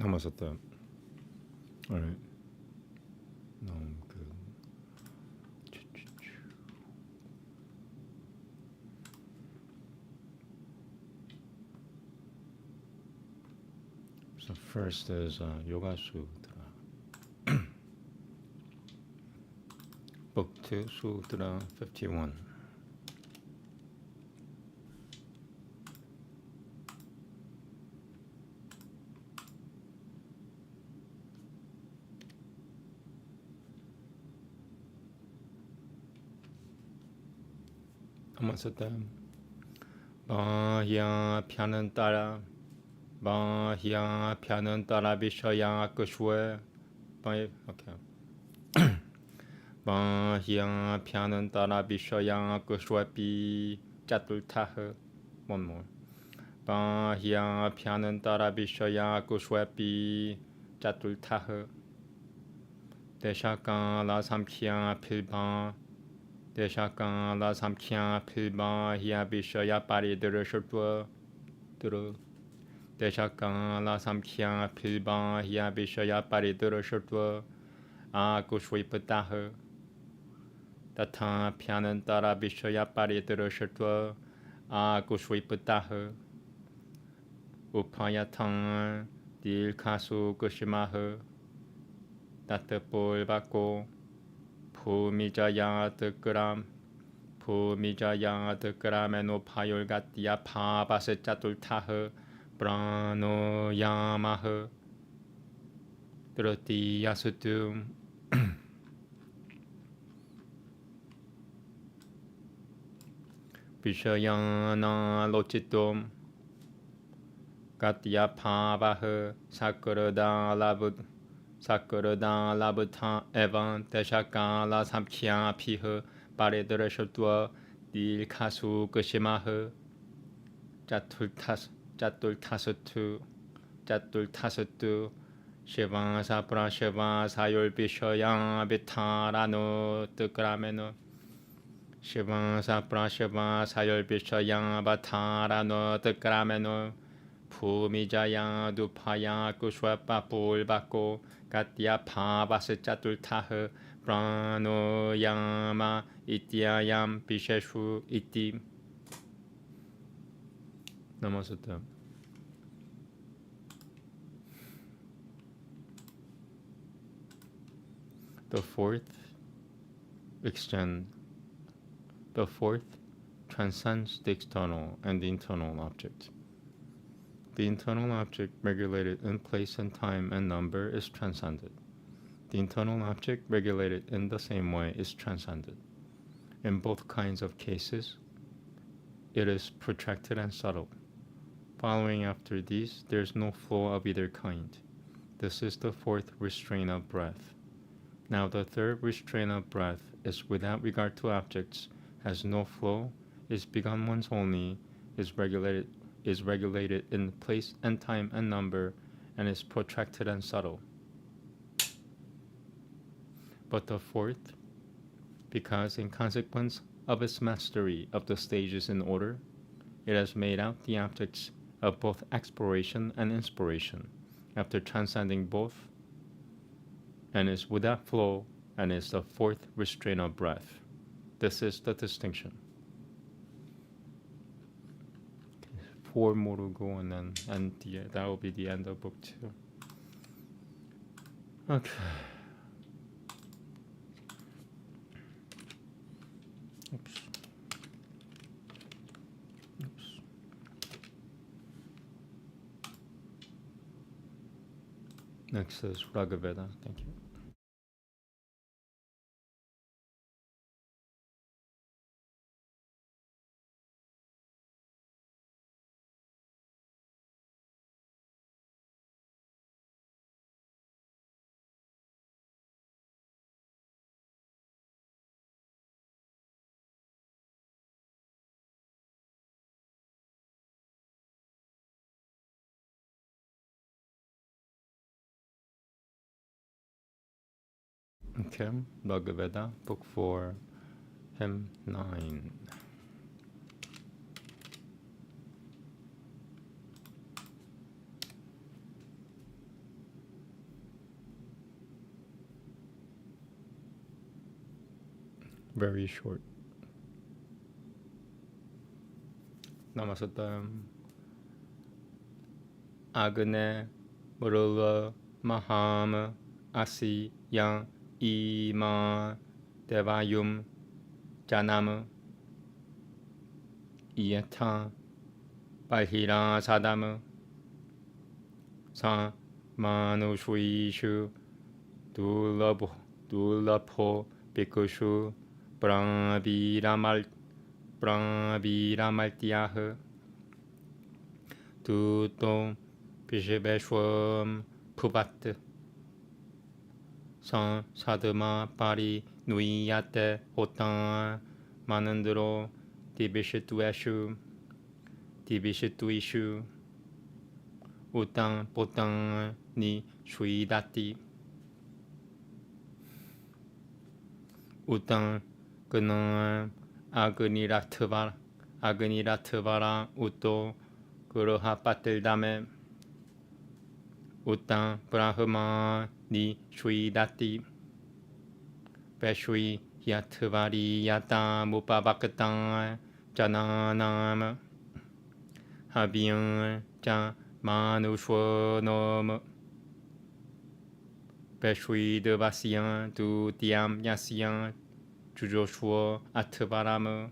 Namaste. All right. No, I'm good. So first is Yoga Sutra. Book 2, Sutra 51. Namaste. Bahya Pyanantara Bahya Pyanantara Vishaya Kushwe. Okay. Bahya Pyanantara Vishaya Kushwepi Chatultaha. One more. Bahya Pyanantara Vishaya Kushwepi Chatultaha. Deshakala Samkhya Pilba Deshakala Samkhya Pilba Hya Vishaya Paridara Shatwa Duru Deshakala Samkhya Pilba Hya Vishaya Paridara Shatwa Akushwipataha Tata Pyanantara Vishaya Paridara Shatwa Akushwipataha Upayatang Dilkasu Kushimaha Tatapolvako Pumijayat Gram Pumijayat Grameno Payolgatya Pavasechatultaha Prano Yamaha Trutiyasutum Vishayana Lochitum Gatya Pavaha Sakurada Labud Sakurada Labuta Evan Deshakala Samkhya Piha Paridara Shatwa Dilkasu Kushimaha Jatultasatu Shiva Sapra Shiva Sayul Vishaya Vitarano Tukrameno Shiva Sapra Shiva Sayul Vishaya Vitarano Tukrameno Pumijaya Dupaya Kushwapa Pulvako Katya Pavasechatultaha Prano Yama Ityayam Pisheshu Iti. Namaste. The fourth transcends the external and the internal object. The internal object regulated in place and time and number is transcended. The internal object regulated in the same way is transcended. In both kinds of cases, it is protracted and subtle. Following after these, there is no flow of either kind. This is the fourth restraint of breath. Now the third restraint of breath is without regard to objects, has no flow, is begun once only, is regulated in place and time and number, and is protracted and subtle. But the fourth, because in consequence of its mastery of the stages in order, it has made out the objects of both exploration and inspiration, after transcending both, and is without flow, and is the fourth restraint of breath. This is the distinction. 4 more to go, and then that will be the end of book 2. Okay. Oops. Next is Veda. Thank you. Okay, Veda, book 4, hymn 9. Very short. Namaste. Agne Murula Maham Asi Yang Ima Devayum Janam Iyata Bahira Sadam Sa Manushuishu Dulapo Bikushu Brahviramaltiah Tuto Pishibeshwam Puvat San Sadama Pari Nuyate Hotan Manandro Tibishitueshu Utang Potang Ni Shuidati Utang Gunam Agniratavara Uto Guruha Patildame Utang Brahma Ni Shuidati Veshui Yatvari Yata Mupavakatang Jananam Habiyan Jan Manushwanom Veshui Devasyan Tu Diam Yasyan Jujoshua Atvaram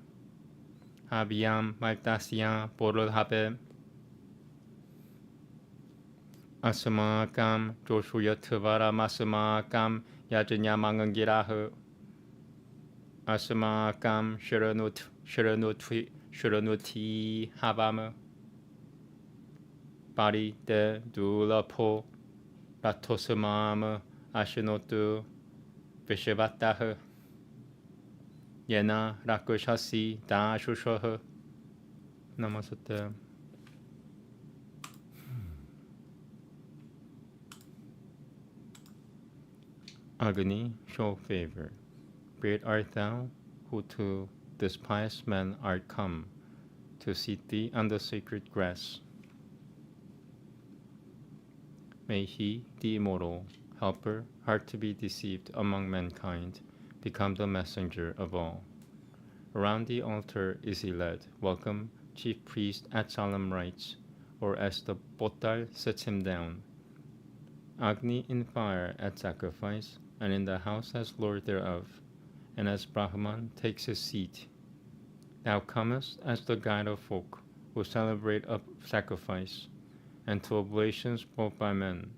Habiam Maltasyan Borolhabe Asamakam Joshuya Tvara Masamakam Yajanyamangangiraha Asamakam Shiranuti Havama Bari de Dulapo Ratosamam Ashinotu Vishavataha Yena Rakushasi Da Shushaha Namaste. Agni, show favor. Great art thou, who to despise men art come, to seat thee on the sacred grass. May he, the immortal, helper, hard to be deceived among mankind, become the messenger of all. Around the altar is he led, welcome, chief priest at solemn rites, or as the Potal sets him down. Agni in fire at sacrifice, and in the house as lord thereof, and as Brahman takes his seat. Thou comest as the guide of folk, who celebrate a sacrifice, and to oblations brought by men.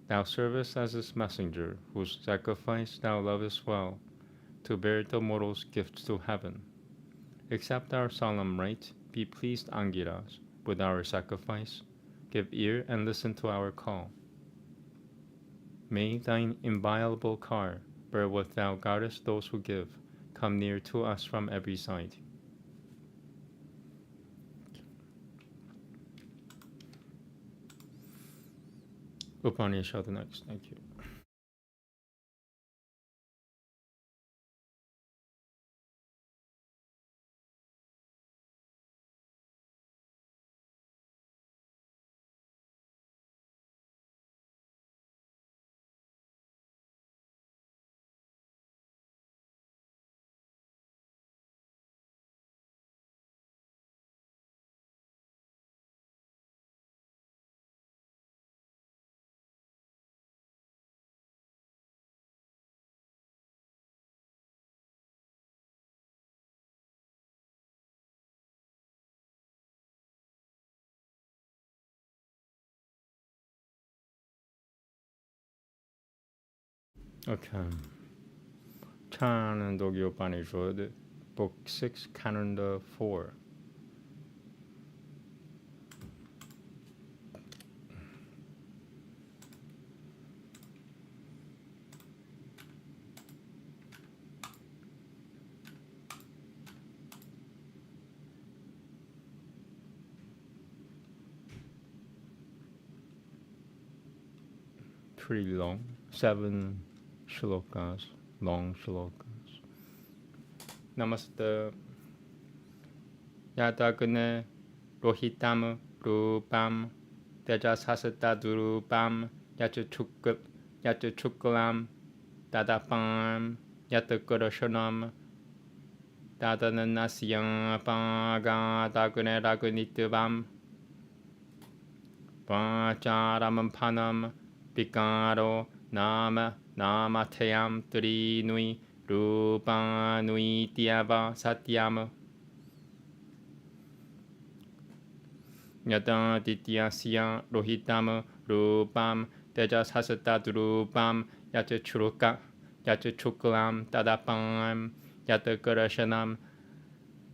Thou servest as his messenger, whose sacrifice thou lovest well, to bear the mortal's gifts to heaven. Accept our solemn rite, be pleased, Angiras, with our sacrifice, give ear and listen to our call. May thine inviolable car, wherewith thou guardest those who give, come near to us from every side. Upanishad next, thank you. Okay. Chanandogi Upanishad, Book 6, Canada 4. Pretty long, 7 shlokas, long shlokas. Namaste. Yadagne rohitam rupam tejasasatadurupam yachachukalam dadapam yatakarashanam Tadanan nasyam paga dagune ragunitvam Vacharam panam Pikaro nama namateyam trinui rupanui tyava satyam Yata dityasya rohitam rupam tejasasatadrupam yata churuka yata chuklam tadapam yata karashanam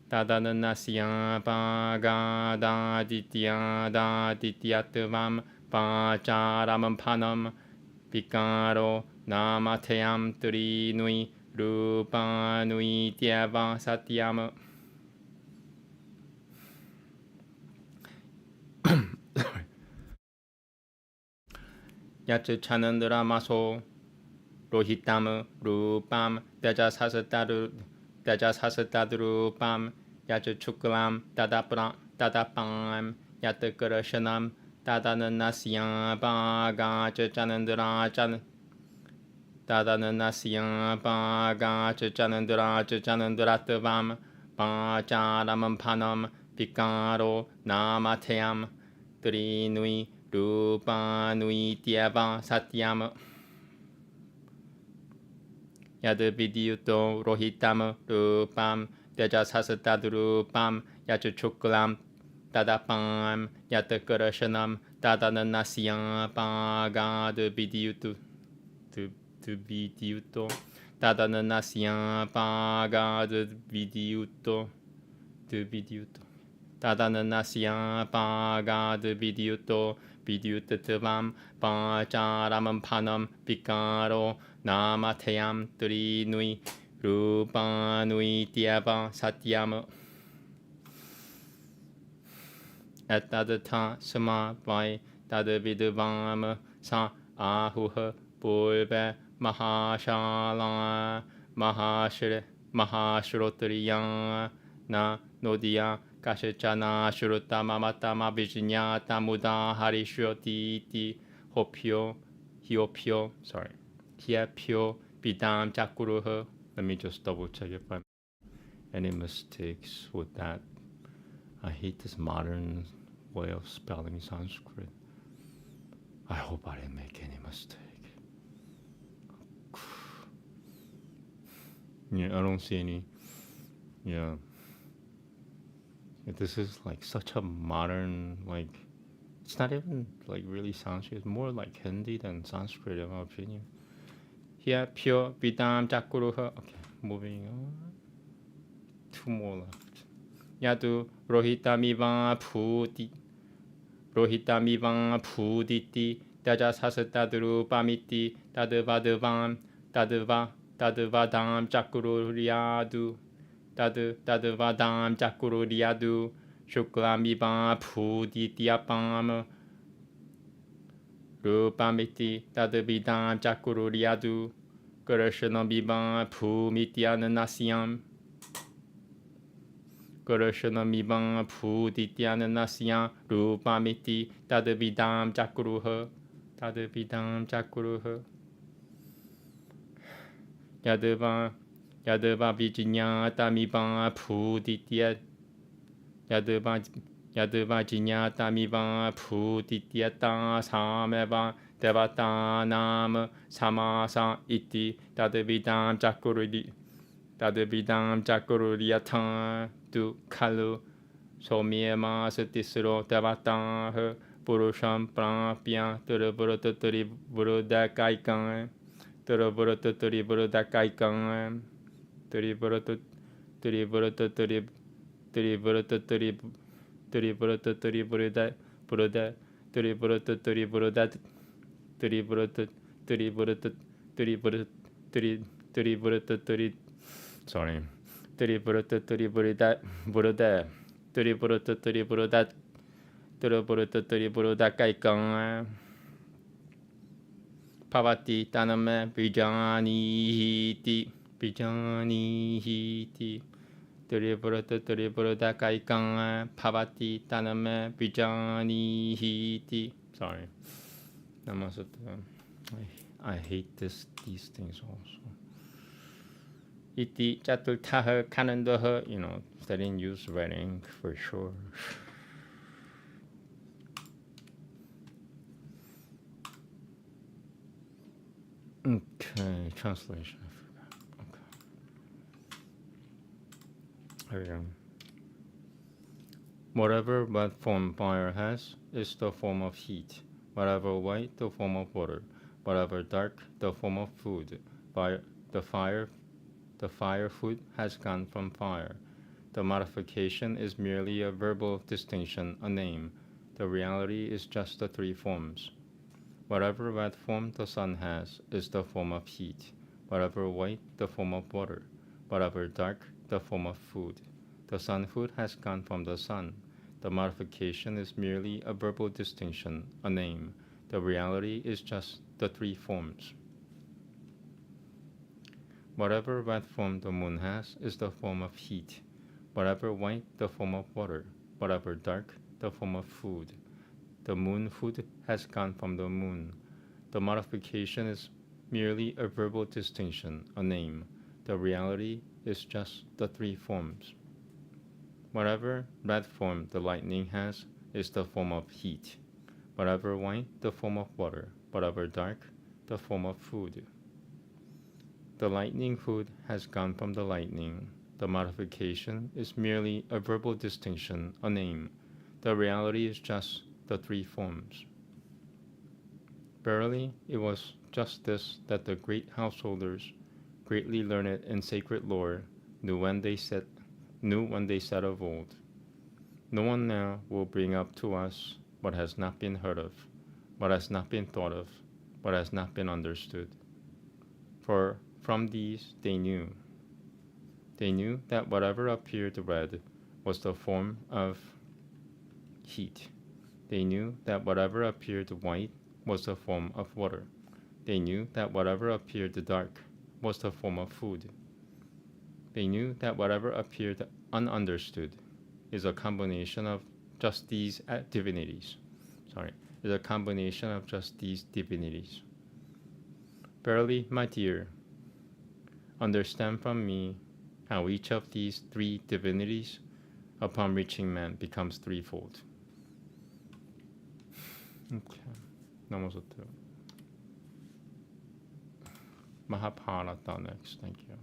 tadananasya pagada dityatvam pacharam panam Pikaro namateyam trinui rupanui tyava satyam Yat chanandra maso rohitam rupam tejasasatadrupam yat chuklam tadapam yat karashanam tadananasya paga chanandra tadananasya paga chanandratvam pacharam panam Pikaro namateyam trinui rupanui tyava satyam yad vidyuto rohitam rupam tejasasatadrupam yat chuklam tadapam yat karashanam tadananasya paga vidyuto tadananasya paga vidyuto tadananasya paga vidyutvam pacharam panam Pikaro namateyam trinui rupanui tyava satyam etadata samavai tadvidvam sa ahuha purve mahashala mahashrotriya na nodiya Kashachana Shruta Mamatama Vijinyata Muda Harishroti Hiopyo Bidam Chakuruha. Let me just double check if I any mistakes with that. I hate this modern way of spelling Sanskrit. I hope I didn't make any mistake. Yeah, I don't see any. Yeah. This is like such a modern, like, it's not even like really Sanskrit. It's more like Hindi than Sanskrit in my opinion. Here, pure Vidam Chakuruha. Okay, moving on. 2 more left. Yadu Rohitamiva Puditi Dajasasatadrupamiti Tadvadvam Tadvadam Chakururiadu Tadvadam Chakururiadu Shuklamiva Pudityapam Rupamiti Tadvidam Chakururiadu Karashanamiva Pumityananasyam Karashanamiva Pudityananasyam Rupamiti Tadvidam Chakuruha Yadva Vijinyatamiva Puditya Yadva Jinyatamiva Pudityata Sameva Devatanam Samasa Iti Tadvidam Chakururiyata Tu Kalu Somyema Satisro Devatah Purusham Prapya Turaburaturi Burudakaikan Turaburaturi Burudakaikan Turiburaturi Pavati taname vijanihiti Turiburata kaikang Pavati taname vijanihiti. Sorry. I hate these things also. iti chaturtaha kanandaha, studying use writing for sure. Okay, translation. I forgot. Okay. Here we go. Whatever wet form fire has is the form of heat. Whatever white, the form of water. Whatever dark, the form of food. The fire food has gone from fire. The modification is merely a verbal distinction, a name. The reality is just the three forms. Whatever red form the sun has is the form of heat. Whatever white, the form of water. Whatever dark, the form of food. The sun food has gone from the sun. The modification is merely a verbal distinction, a name. The reality is just the three forms. Whatever red form the moon has is the form of heat. Whatever white, the form of water. Whatever dark, the form of food. The moon food has gone from the moon. The modification is merely a verbal distinction, a name. The reality is just the three forms. Whatever red form the lightning has is the form of heat. Whatever white, the form of water. Whatever dark, the form of food. The lightning food has gone from the lightning. The modification is merely a verbal distinction, a name. The reality is just the three forms. Verily, it was just this that the great householders, greatly learned in sacred lore, knew when they said of old. No one now will bring up to us what has not been heard of, what has not been thought of, what has not been understood. For from these they knew. They knew that whatever appeared red was the form of heat. They knew that whatever appeared white was the form of water. They knew that whatever appeared dark was the form of food. They knew that whatever appeared ununderstood is a combination of just these divinities. Verily, my dear, understand from me how each of these three divinities, upon reaching man, becomes threefold. Okay, Namaste. Mahabharata next, thank you.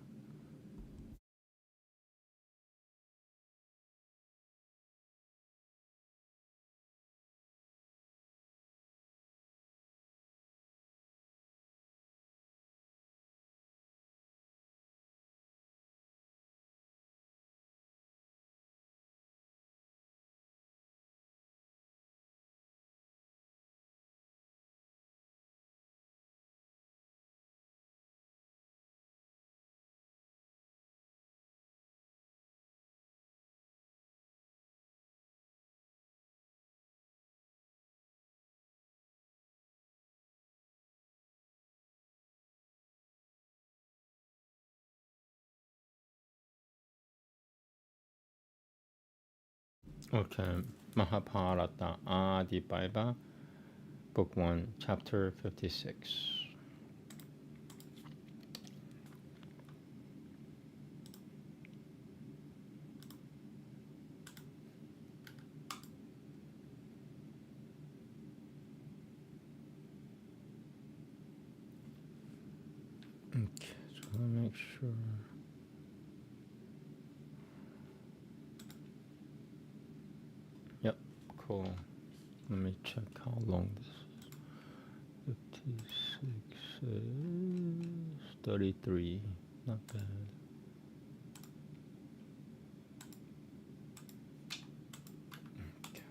Okay, Mahabharata Adi Bible, Book 1, Chapter 56. Okay, so let me make sure. Yep, cool. Let me check how long this is. 56 is 33. Not bad. Okay.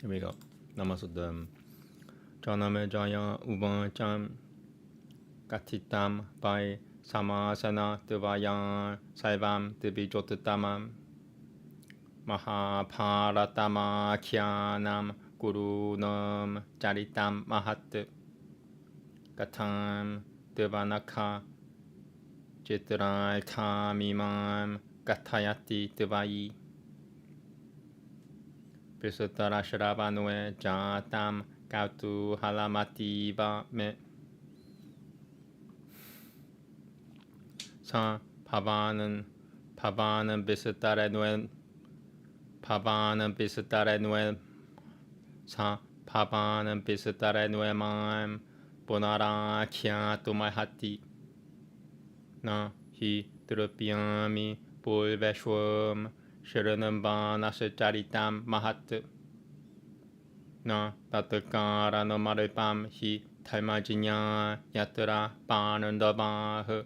Here we go. Namaste. Janame Jaya Ubancham Katitam by Samasana Devaya Saivam Devijotatamam Mahabharatama Kyanam Gurunam Charitam Mahat Gatam Devanaka Chitral Tamimam Gathayati Devayi. Bisutara Shravanue Jatam Kautu Halamativa Me Sa Pavanan Bisutara Nuen Pavanan Bisutara Nuen Sa Pavanan Bisutara Nuen Maim Bonara Kya Tumahati Na Hi Drupiami Pulveshwam Shiranambana Charitam Mahat Na Tatakara no Maripam Hi Taimajinya Yatra Panandabah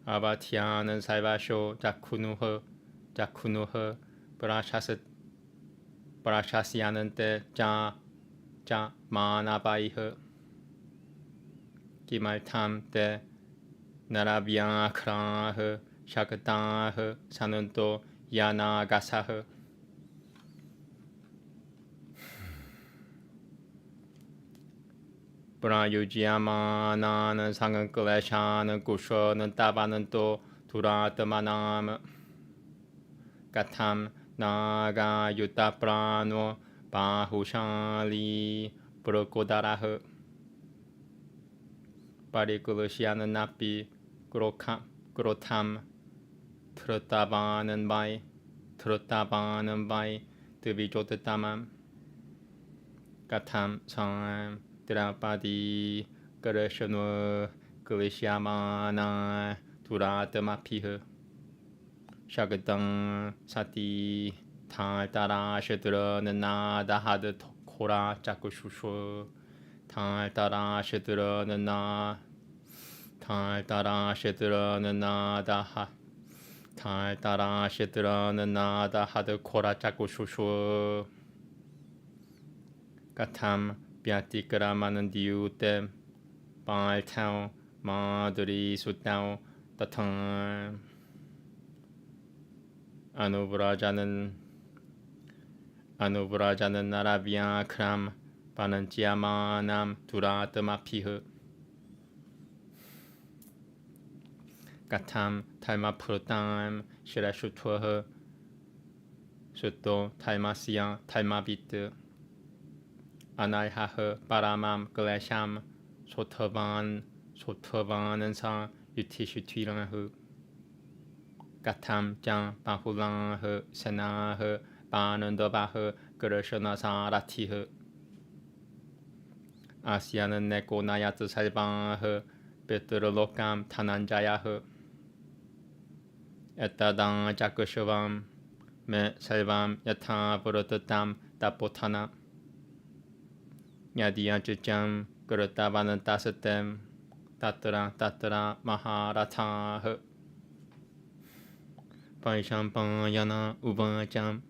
Avatyanan Saivasho Jakunuha Parashasyanante Ja Manabaiha Kimaltam Te Naravyakrah Shakatah Sananto Yanagasah Prayujyamanan Sangakaleshan Kushan Tabananto Turatamanam Katam Naga Yuta Prano Bahushali Prokodarah Parikulusyan Napi Grotam Trutabanan Bai Tubijotatamam Katam Sam Drapadi Garashanu Kulishyamana Turatamapiha Shagadang Sati Tartara Shadra Nada Had Kora Chakushushu Tartara Shadra Nana Tartara Shadra Nada Tartara Shadra Nada Had Kora Chakushushu Katam Pyatikaramanan Diute Baltao Maduri Sutao Tatan Anuvrajanan Naravya Kram Pananchiamanam Turatamapiha Katam Taima Prutam Shirashutwaha Sutto Taimasya Taimabit Anaihaha Paramam Galasham Sotavanansa Yutishutiranhu Katam Jang Bahulanha Sanaha Banandabaha Garashanasaratiha Asyanan Neko Nayat Salvaha Petrolokam Tananjayaha Etadang Jakushavam Me Salvam Yata Puratatam Tapotana Yadiyajam Gurutavanan Tasatem Tatra Mahabharata Paishampayana Ubajam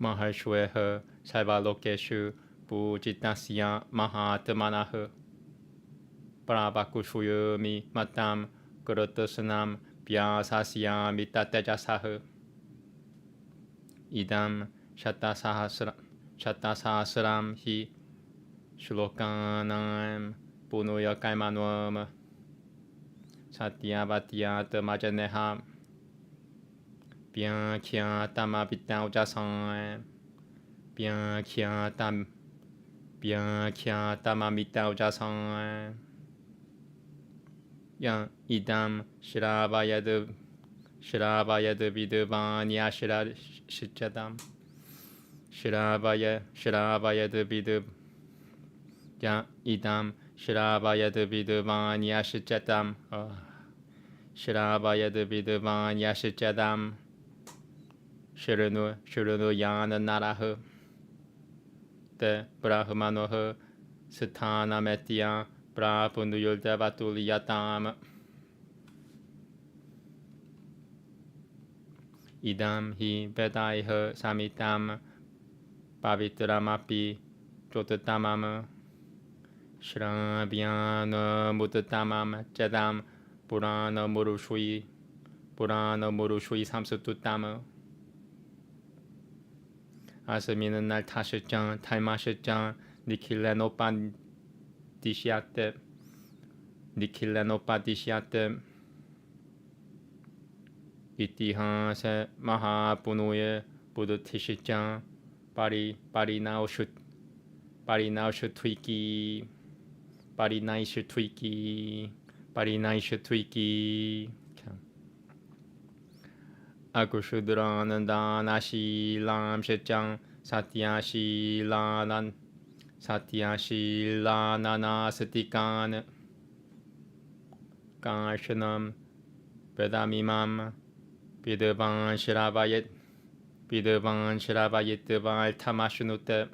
Mahashweha Saivalokeshu Pujitasya Mahatmanaha Prabhakushuyami Matam Gurutasanam Vyasasya Mitatejasaha Idam Shatasahasram Hi Shlokanam Punuya Kaimanwam Satyavatya Majaneha Bien Kya Tamavitan Ujasan Bien Kya Tamamita Ujasan Yang Idam Shravayad Vidavanya Shichadam Shravayad Vidav Yang Idam Shravayad Vidavanya Shichadam Shravayad Vidavanya Shichadam Shirunu Yana Naraha Te Brahmanoha Sthana Metya Prapunduyultavatuliyatam Idam hi Vedaiha Samitam Pavitramapi Jotatamam Shravyana Mutatamam Jadam Purana Murushui Samsututama Asaminan Naltashajan Taimashajan Nikhilanopadishyate 이티하세 마하부노의 부드티시짱 바리나우슈트위키 바리나이슈트위키 아구슈드라난다나시람 셰짱 사티아실라나나스티칸 강아셔남 베다미맘 비드반 시라바옙 드발 타마슈누테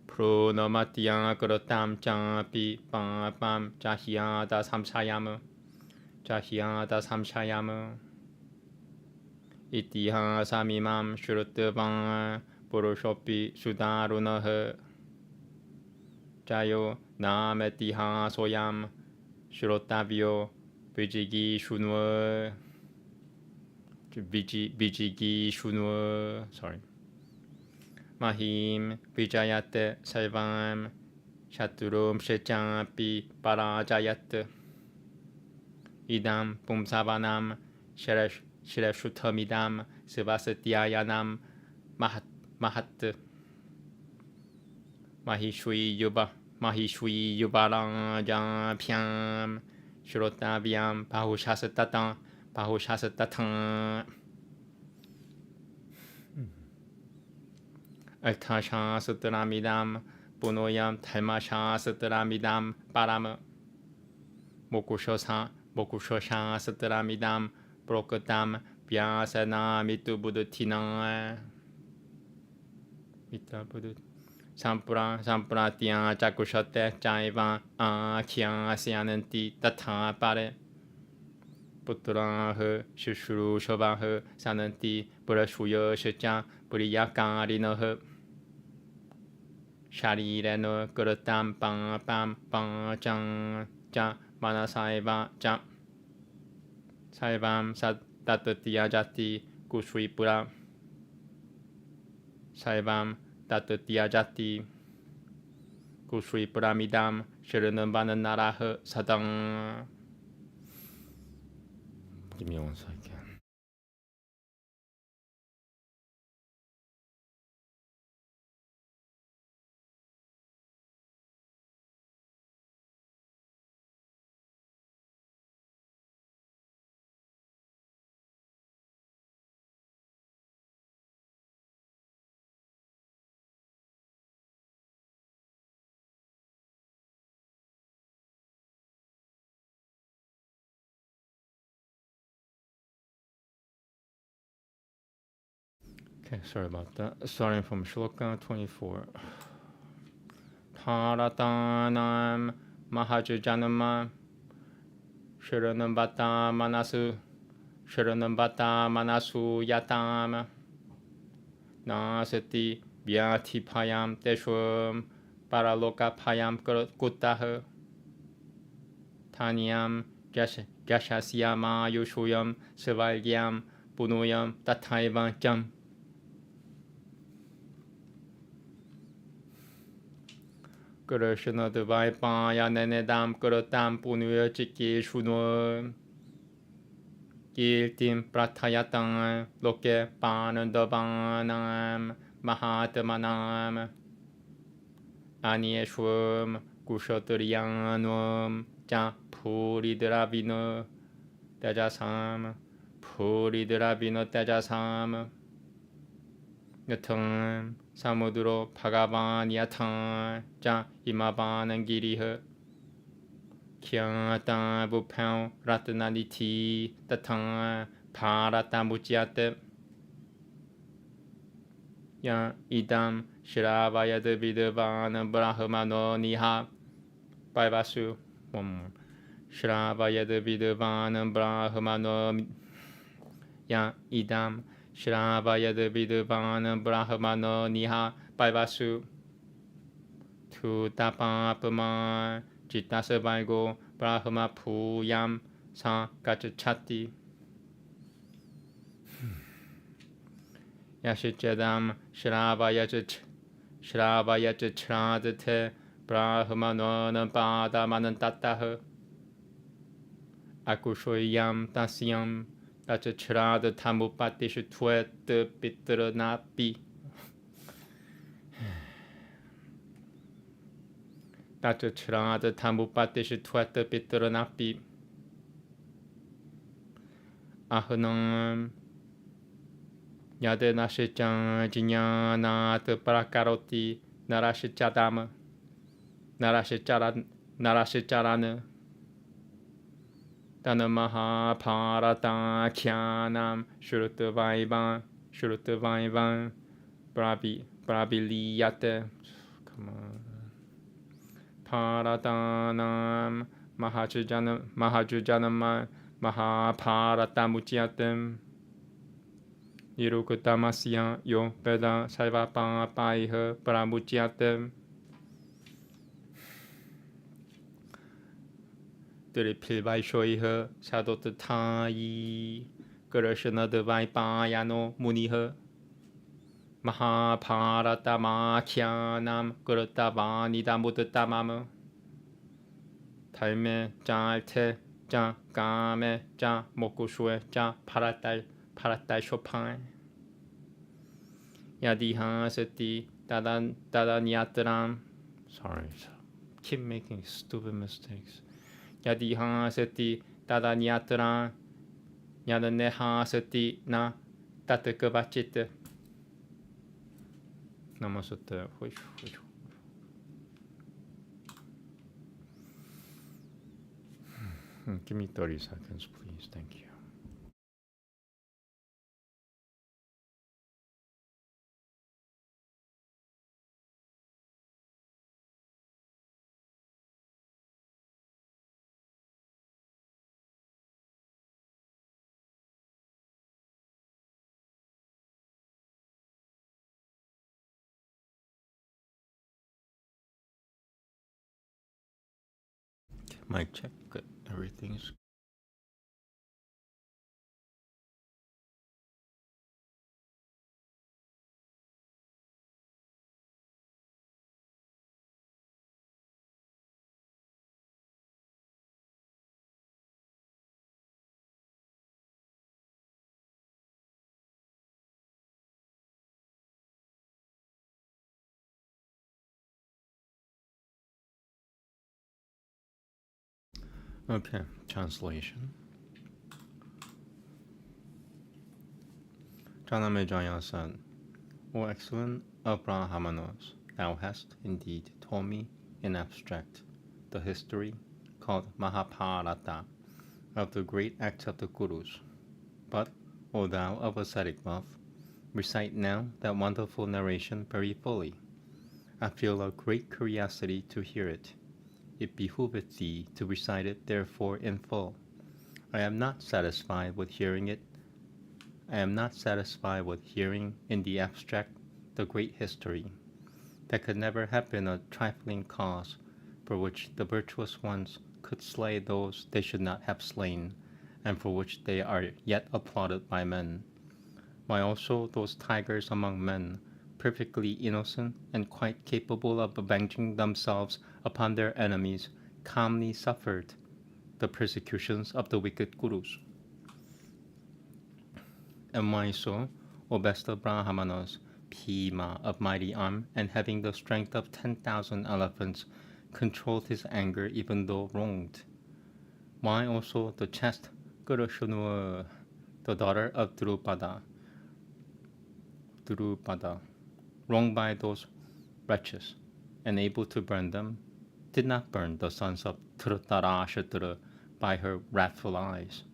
프로노마티양 그렇담짱 비밤밤 자히야다 삼샤야무 이티하사미맘 슈르트방 부르쇼피 수다루너흐 자요 나메티하소얌 슈로타비오 비지기 슈누어 sorry 마힘 비자야테 살밤 샤투룸 셰짱피 파라자야트 이담 뿜사바남 시레슈터미담 스바스티아야남 마하트 마히슈이 유바랑장 뺨 슈로타비암 바후샤스타탕 알타샤스트라미담 부노얌 탈마샤스트라미담 빠람 모쿠쇼샤스트라미담 브로크담 비아사나 미투부드티나 미타부드 삼프라티아 자쿠셔테 짜이바 아키아시아는티 따타 빠레 부트라흐 슈슈루쇼바흐 사는티 브라슈여 셔짱 브리야카리너흐 샤리레노 그르땀 빵빵빵짱 짱 마나사이바 짱 살밤 따뜻티아자티 구슈이뿌라 살밤 따뜻티아자티 구슈이뿌라미담 쉐르는 바는 나라흐 사당. Give me 1 second. Okay, sorry about that. Starting from Shloka 24. Taratanam Mahajajanama Sharanam Bata Manasu Yatam Nasati Vyati Payam Teshwam Paraloka Payam Kuttaha Tanyam Gashasyama Yushuyam Sivalyam Punuyam Tataivancham 그러시너드 바이파야 네네담 그렇담 뿌누여 찍기 슈누 길팀 프라타야땅 로케 파는더방남 마하트마남 아니에슈음 구셔트리양놈 자 푸리드라비노 때자삼 푸리드라비노 때자삼 여튼 사무드로 파가바니아탕 자 이마바는 기리흐 키앙따 부평 라트나니티 따탕 파라따 무지아떼 야 이담 시라바야드 비드바는 브라흐마노 니하 빨바수 시라바야드 비드바는 브라흐마노 야 이담 시라바야드 비드바는 브라흐마노 니하 빨바수 투타파프마 지타스 발고 브라흐마 푸얌 사가츠차티 야시제담 시라바야즈 차드테 Brahmanonan padamanan tataha Akushoyam tasyam Tachachrada tamupatishu tuet pitranapi Tachachrada tamupatishu tuet pitranapi Ahanam Yade nashichan jinyanat prakaroti narashichadama narashicharana Dana Mahabharata Kyanam Shrutavaivan Brabiliyate come on Paratanam Mahajujanam Mahabharatamuchiatem Nirukutamasya Yo Veda Saivapapaiha Pramuchiatem Dripilvaishoiha Sadotatai Garashana Devaipayano Muniha Mahabharatamakyanam Gurutavanidamudatamama Taime Jalte Ja Game Ja Mokushue Ja Paratai Chopin Yadiha Sati Dadanyatram Sorry, keep making stupid mistakes. Yadiha Sati Dadanyatram Yadaneha Sati Na Tatakavachita Namaste. Give me 30 seconds, please. Thank you. Mic check. Good. Everything's okay. Translation. Janamejaya said, O excellent of Brahmanos, thou hast indeed told me in abstract the history called Mahabharata of the great acts of the Gurus. But, O thou of ascetic wealth, recite now that wonderful narration very fully. I feel a great curiosity to hear it. It behooveth thee to recite it therefore in full. I am not satisfied with hearing it. I am not satisfied with hearing in the abstract the great history. That could never have been a trifling cause for which the virtuous ones could slay those they should not have slain, and for which they are yet applauded by men. Why also those tigers among men, perfectly innocent and quite capable of avenging themselves upon their enemies, calmly suffered the persecutions of the wicked Gurus. And why so, O best of Brahmanas, Bhima of mighty arm and having the strength of 10,000 elephants, controlled his anger even though wronged? Why also the chaste Gurashunua, the daughter of Drupada, wronged by those wretches, and able to burn them, did not burn the sons of Dhritarashtra by her wrathful eyes?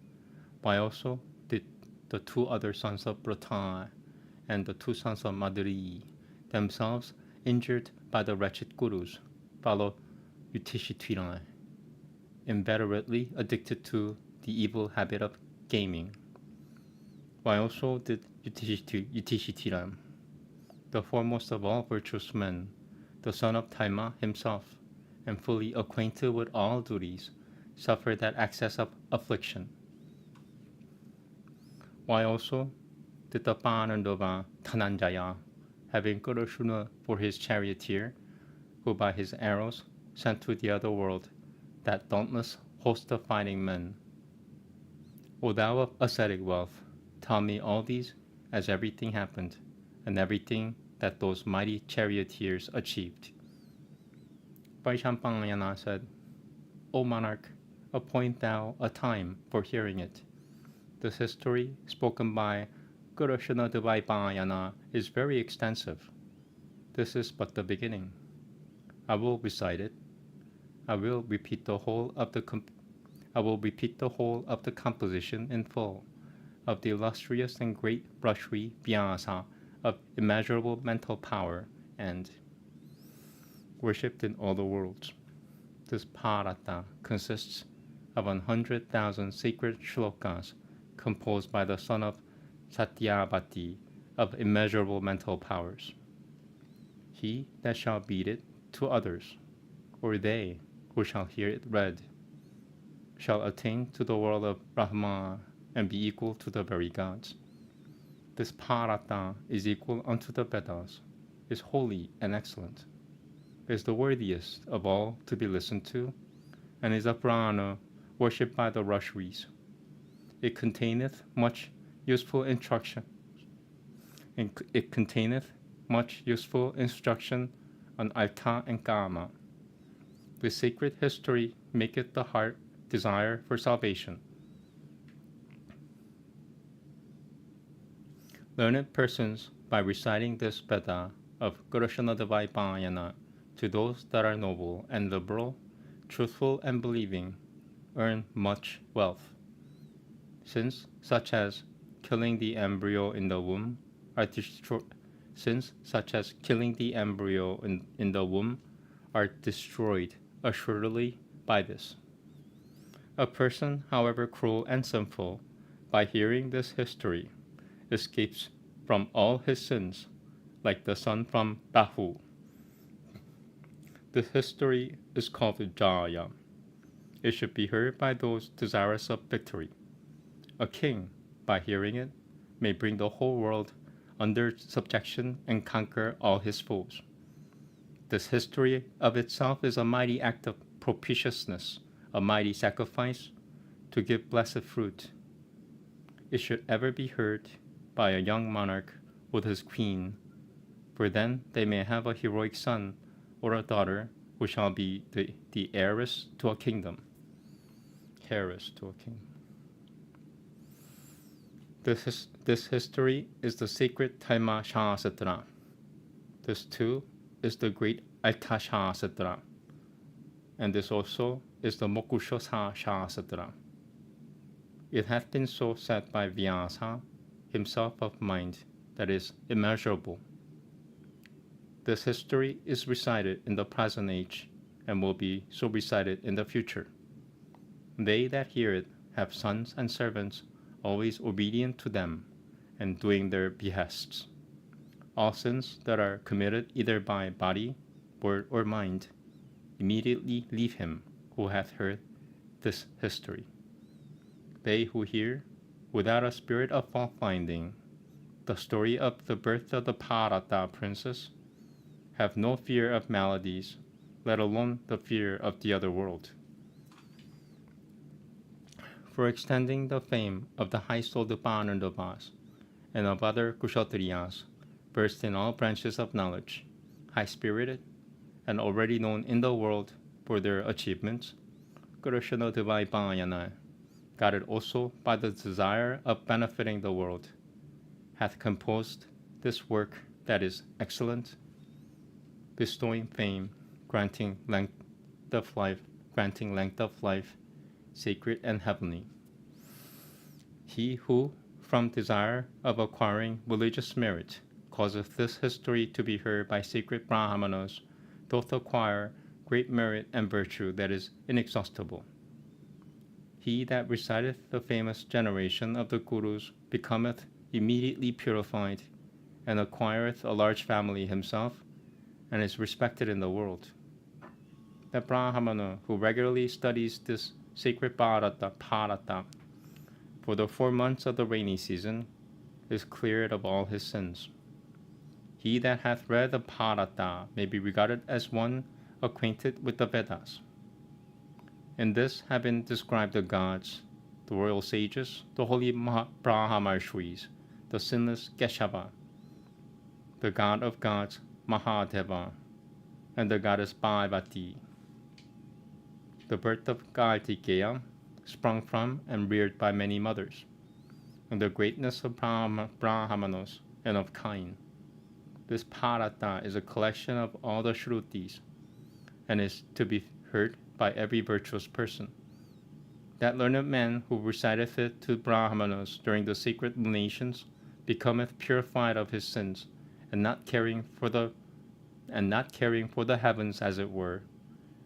Why also did the two other sons of Brata and the two sons of Madri, themselves injured by the wretched Gurus, follow Yudhishthira, inveterately addicted to the evil habit of gaming? Why also did Yudhishthira, the foremost of all virtuous men, the son of Taima himself, and fully acquainted with all duties, suffer that access of affliction? Why also did the Pandava Dhananjaya, having Kurashuna for his charioteer, who by his arrows sent to the other world that dauntless host of fighting men. O thou of ascetic wealth, tell me all these as everything happened, and everything that those mighty charioteers achieved. Vaishampayana said, O monarch, appoint thou a time for hearing it. This history spoken by Vaishampayana is very extensive. This is but the beginning. I will recite it. I will repeat the whole of the composition in full of the illustrious and great Brahshri Vyasa of immeasurable mental power and worshipped in all the worlds. This Bharata consists of 100,000 sacred shlokas composed by the son of Satyavati of immeasurable mental powers. He that shall beat it to others, or they who shall hear it read, shall attain to the world of Brahma and be equal to the very gods. This Bharata is equal unto the Vedas, is holy and excellent, is the worthiest of all to be listened to, and is a Purana worshipped by the Rishis. It containeth much useful instruction. It containeth much useful instruction on Artha and Kama. The sacred history maketh the heart desire for salvation. Learned persons, by reciting this Veda of Vaishampayana to those that are noble and liberal, truthful and believing, earn much wealth. Sins such as killing the embryo in the womb are destroyed. Sins such as killing the embryo in the womb are destroyed assuredly by this. A person, however cruel and sinful, by hearing this history, escapes from all his sins, like the sun from Rahu. This history is called Jaya. It should be heard by those desirous of victory. A king, by hearing it, may bring the whole world under subjection and conquer all his foes. This history of itself is a mighty act of propitiousness, a mighty sacrifice to give blessed fruit. It should ever be heard by a young monarch with his queen, for then they may have a heroic son or a daughter who shall be the heiress to a kingdom. Heiress to a kingdom. This history is the sacred Taima Shastra. This too is the great Artha Shastra, and this also is the Moksha Shastra. It hath been so said by Vyasa, himself of mind that is immeasurable. This history is recited in the present age, and will be so recited in the future. They that hear it have sons and servants always obedient to them, and doing their behests. All sins that are committed either by body, word, or mind immediately leave him who hath heard this history. They who hear, without a spirit of fault-finding, the story of the birth of the Bharata princess, have no fear of maladies, let alone the fear of the other world. For extending the fame of the high-souled Upanishadis and of other Kshatriyas, versed in all branches of knowledge, high-spirited, and already known in the world for their achievements, Vaishampayana, guided also by the desire of benefiting the world, hath composed this work that is excellent, bestowing fame, granting length of life, sacred and heavenly. He who, from desire of acquiring religious merit, causeth this history to be heard by sacred Brahmanas, doth acquire great merit and virtue that is inexhaustible. He that reciteth the famous generation of the Gurus becometh immediately purified, and acquireth a large family himself, and is respected in the world. The Brahmana who regularly studies this sacred Bharata for the 4 months of the rainy season is cleared of all his sins. He that hath read the Bharata may be regarded as one acquainted with the Vedas. In this have been described the gods, the royal sages, the holy Brahmarshis, the sinless Keshava, the god of gods Mahadeva, and the goddess Parvati. The birth of Kartikeya, sprung from and reared by many mothers, and the greatness of Brahmanos and of Kain. This Bharata is a collection of all the Shrutis, and is to be heard by every virtuous person. That learned man who reciteth it to Brahmanos during the secret lunations becometh purified of his sins, and not caring for the heavens as it were,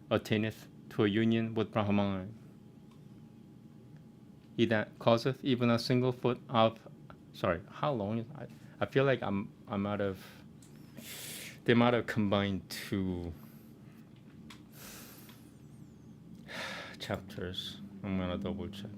attaineth to a union with Brahman. He that causeth even a single foot of how long is I feel like I'm out of they might have combined two chapters. I'm gonna double check.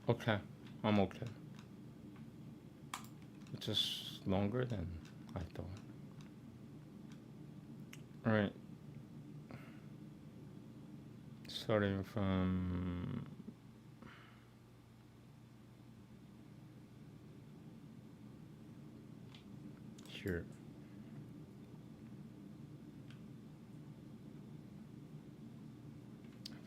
Okay, I'm okay. It's just longer than I thought. Alright. Starting from here.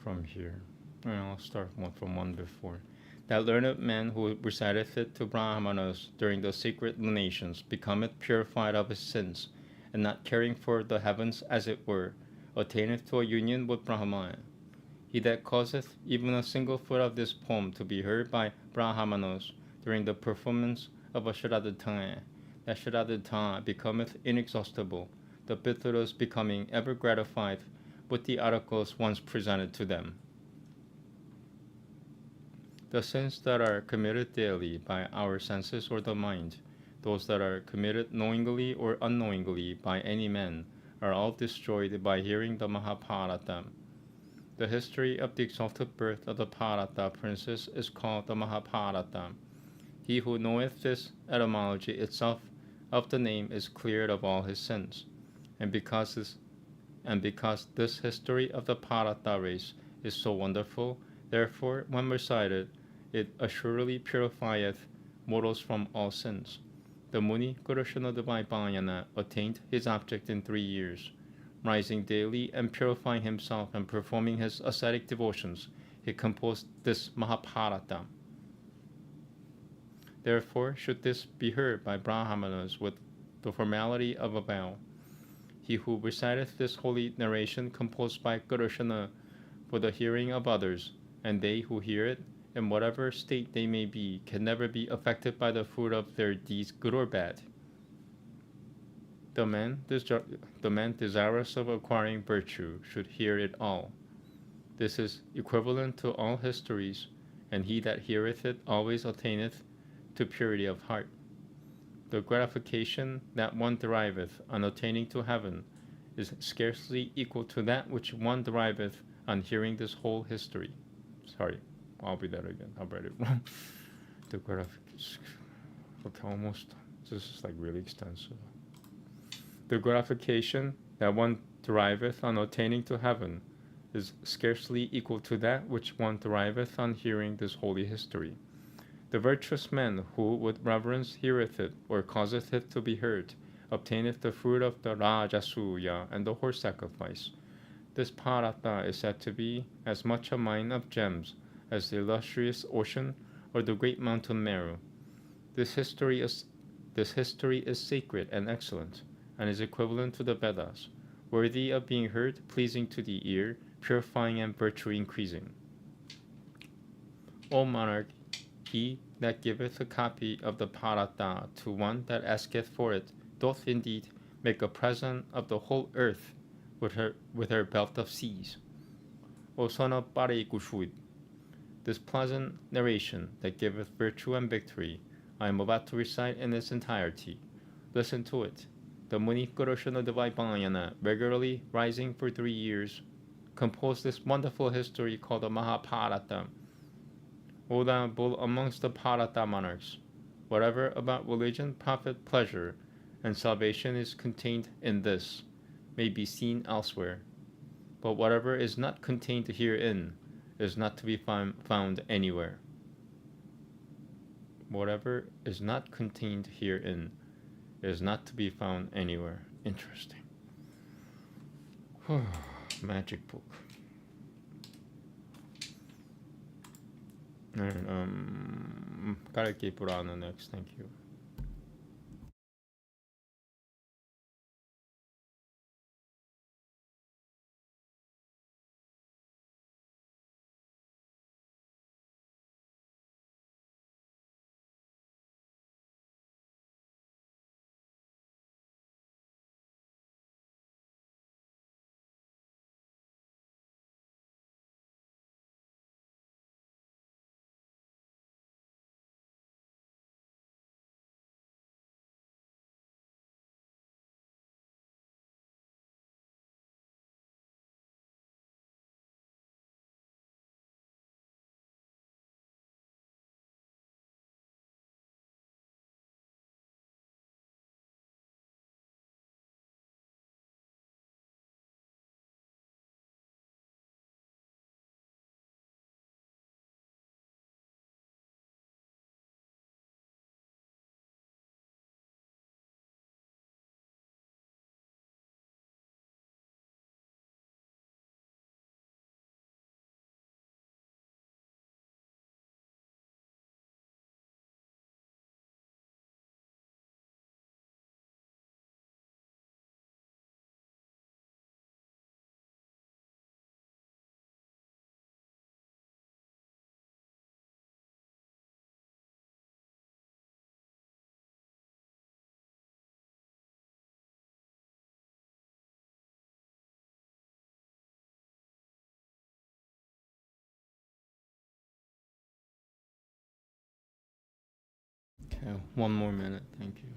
From here. And I'll start from one before. That learned man who reciteth it to Brahmanos during the secret lunations becometh purified of his sins, and not caring for the heavens as it were, attaineth to a union with Brahman. He that causeth even a single foot of this poem to be heard by Brahmanos during the performance of a Shraddha, that Shraddha becometh inexhaustible, the Pitaras becoming ever gratified with the articles once presented to them. The sins that are committed daily by our senses or the mind, those that are committed knowingly or unknowingly by any man, are all destroyed by hearing the Mahabharata. The history of the exalted birth of the Bharata princess is called the Mahabharata. He who knoweth this etymology itself of the name is cleared of all his sins. And because this history of the Bharata race is so wonderful, therefore, when recited, it assuredly purifieth mortals from all sins. The Muni Kurushana Dvaipayana attained his object in 3 years. Rising daily and purifying himself and performing his ascetic devotions, he composed this Mahabharata. Therefore, should this be heard by Brahmanas with the formality of a vow, he who reciteth this holy narration composed by Kurushana for the hearing of others, and they who hear it, in whatever state they may be, can never be affected by the fruit of their deeds, good or bad. The man desirous of acquiring virtue should hear it all. This is equivalent to all histories, and he that heareth it always attaineth to purity of heart. The gratification that one deriveth on attaining to heaven is scarcely equal to that which one deriveth on hearing this whole history. Sorry, I'll read that again. I read it wrong. The gratification. Okay, almost. This is like really extensive. The gratification that one deriveth on attaining to heaven is scarcely equal to that which one deriveth on hearing this holy history. The virtuous man who with reverence heareth it, or causeth it to be heard, obtaineth the fruit of the Rajasuya and the horse sacrifice. This Bharata is said to be as much a mine of gems as the illustrious ocean or the great mountain Meru. This history is sacred and excellent, and is equivalent to the Vedas, worthy of being heard, pleasing to the ear, purifying and virtue increasing. O monarch, he that giveth a copy of the Bharata to one that asketh for it doth indeed make a present of the whole earth with her belt of seas. O son of Parikushud, this pleasant narration that giveth virtue and victory, I am about to recite in its entirety. Listen to it. The Munikoroshana regularly rising for 3 years, composed this wonderful history called the Mahabharata. Oda bull amongst the Bharata monarchs. Whatever about religion, profit, pleasure, and salvation is contained in this may be seen elsewhere. But whatever is not contained herein is not to be found anywhere. Whatever is not contained herein is not to be found anywhere. Interesting. Magic book. And Kalki Purana next. Thank you. Okay, 1 more minute. Thank you.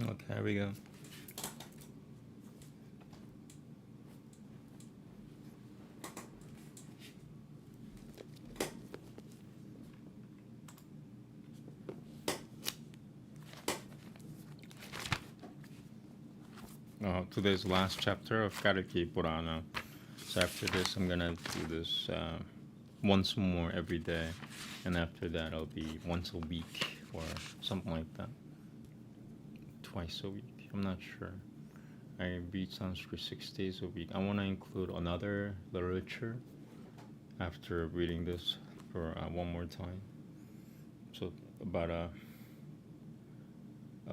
Okay, here we go. Today's last chapter of Kalki Purana. So after this, I'm gonna do this once more every day, and after that, it'll be once a week or something like that. Twice a week. I'm not sure. I read Sanskrit 6 days a week. I want to include another literature after reading this for one more time. So about a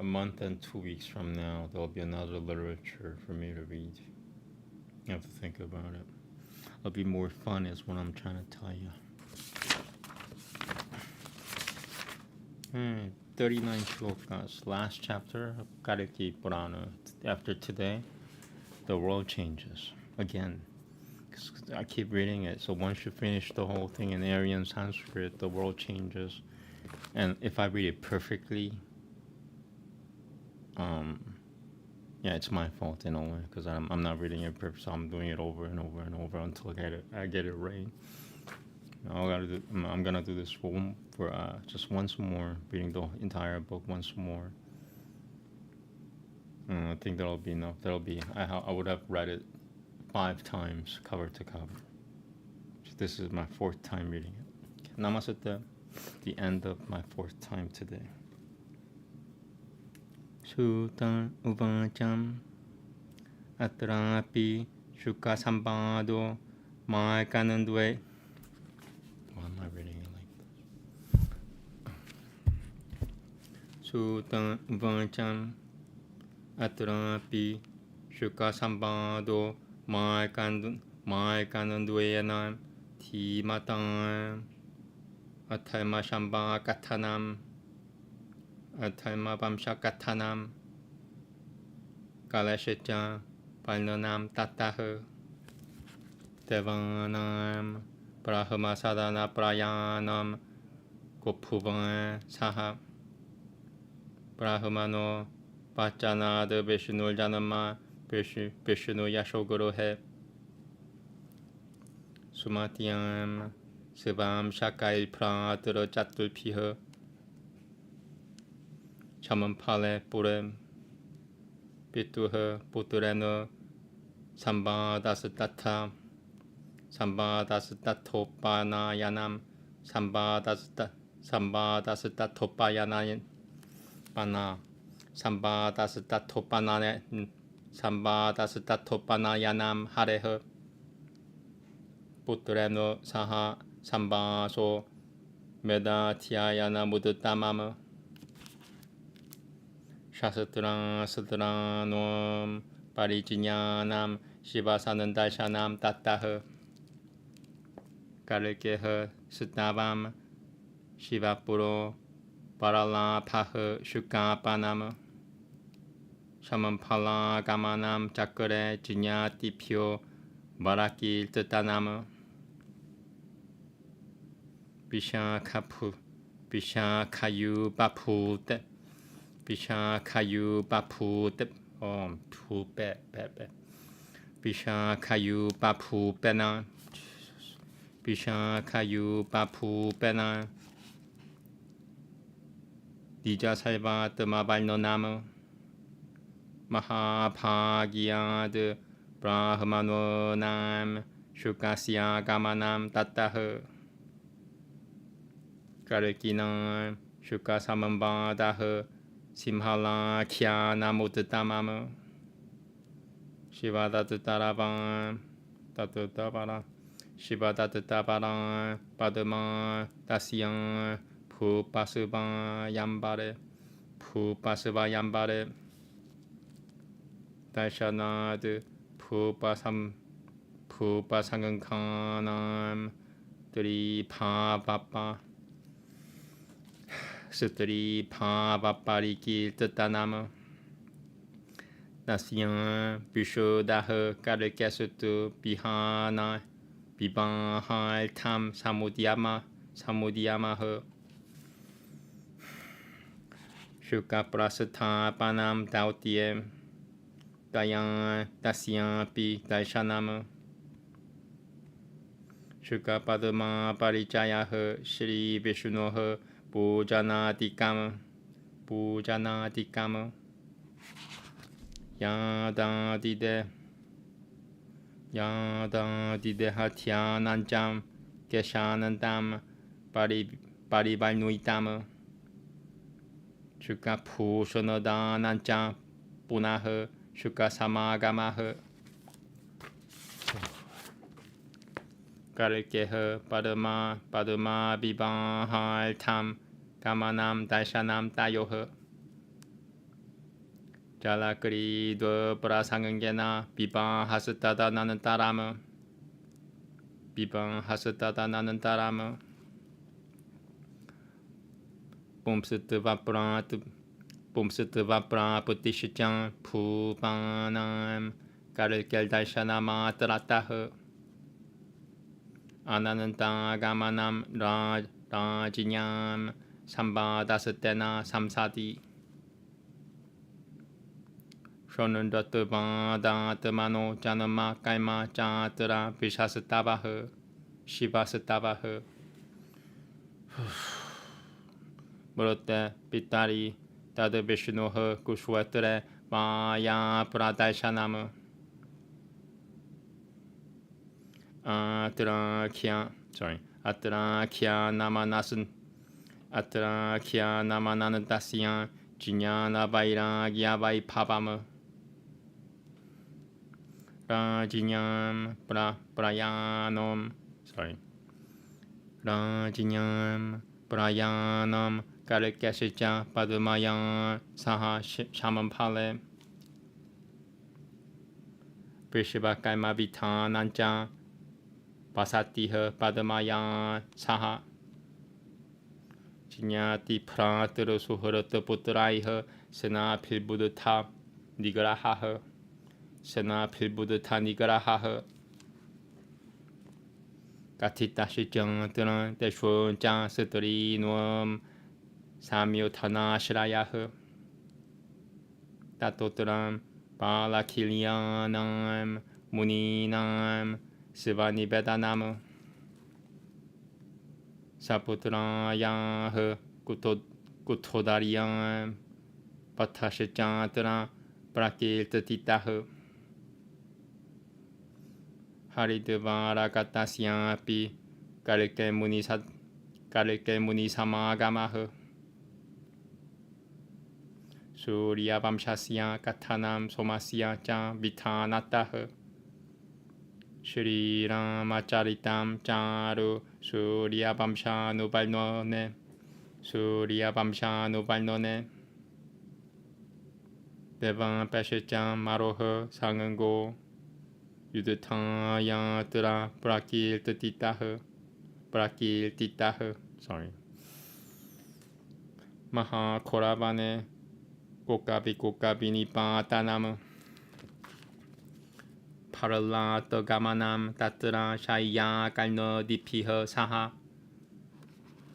month and 2 weeks from now, there'll be another literature for me to read. You have to think about it. It'll be more fun is what I'm trying to tell you. 39 shlokas, last chapter of Kalki Purana. After today, the world changes again. I keep reading it, so once you finish the whole thing in Aryan Sanskrit, the world changes. And if I read it perfectly, yeah, it's my fault in a way because I'm not reading it perfect, so I'm doing it over and over and over until I get it right. I'm gonna do this for just once more, reading the entire book once more. I think that'll be enough. I would have read it 5 times cover to cover. This is my 4th time reading it. Namaste. the end of my fourth time today. Sutra Uvacham Atrapi Shuka Sambado Maikanandwe. Why am I reading it like this? Sutra Uvacham Atrapi Shuka Sambado Maikanandweyanam Timatam Atharma Shamba Katanam Atharma Vamsha Katanam Kalashitya Palnanam Tataha Devanam Brahma Sadhana Prayanam Gopuvan Saha Brahmano Pachanada Vishnu Janama Vishnu Yashoguru He Sumatyam Sivam Shakail Pratara Chatulpiha Chamampale Purem Pituha Putureno Sambadasatata Sambadasatopanayanam Sambadasatopanayan Pana Sambadasatopanayanam Hareha Putureno Saha Sambaso Medathyayana Mudutamama Shasatra Sutranam Parijinyanam Shivasanam Darshanam Tattaha Kalkeha Sutavam Shivapuro Paralapaha Shukapanama Shamampala Gamanam Chakre Jinyatipyo Barakil Tatanama Vishakayu Bapute Vishakayu Bapute Pupe Vishakayu Bapupena Vishakayu Bapupena Dija Salva Tamabalno Nama Mahabhagyad Brahmano Nam Shukasya Gamanam Tattaha Kalkinam Shukasamambadaha Simhala Khyana Mutatamama Shivadatataravan Tatutabara Shivadatataravan Padama Tasyan Pupasuva Yambare Pupasuva Yambare Dashanad Pupasangankanam Tripavapa Sutri Pavapariki Tatanama Nasyan Vishodaha Kalakasutu Bihana Bibahal Tam Samudiyamaha Shuka Prasatapanam Dautiem Dayan Dasyapi Daishanama Shuka Padma Parijayaha Shri Vishnuha Pujanatikama Yada Hatyananjam Keshanandam Paribalnuitama Shuka Pushonodananjam Punaha Shuka Samagamaha Kalkeha Padma Vibahal Tam Kamanam Daishanam Tayoha Jalakri Dwa Prasangangena Vibahastada Nanantarama Vibahastada Nanantarama Pumsutva Praputishyam Pupanam Kalkel Daishanama Trataha Anananta Gamanam Rajinyam Sambadasatena Samsati Shonundatavadatamano Janama Kaima Jatara Vishasatavaha Shivasatavaha Murute Pitari Tada Vishnuha Kushwatre Vaya Pradashanama Atrakya Namanasan Atra kya namananatasya jnana vairagya vaibhavama Rajinyam prayanam Rajinyam prayanam Karekasya padumaya saha shamampale Vishvakaima vitanancha Pasatiha padumaya saha Jinyati pratara suharata putraiha Sena pilbuddha nigrahaha Sena pilbuddha nigrahaha Katitashi jantran deshvuncha satarinuam Samyotana shrayaha Tatotram Balakilyanam Muninam Sivanibedanam Saputrayaha Kutodariyam Patashachantara Prakirtatitaha Haridvara Katasyapi Kalke Munisamagamaha Surya Vamshasya Kathanam Somasya Cha Vitanataha Shri Ramacharitam Charu Surya Vamshanubalnone Surya Vamshanubalnone Devan Peshacham Maroha Sangango Yudhatayatra Prakirtatitaha Maha Koravane Kokabi Nipatanam Paralata Gamanam Tatra Shaya Kalno Dipiha Saha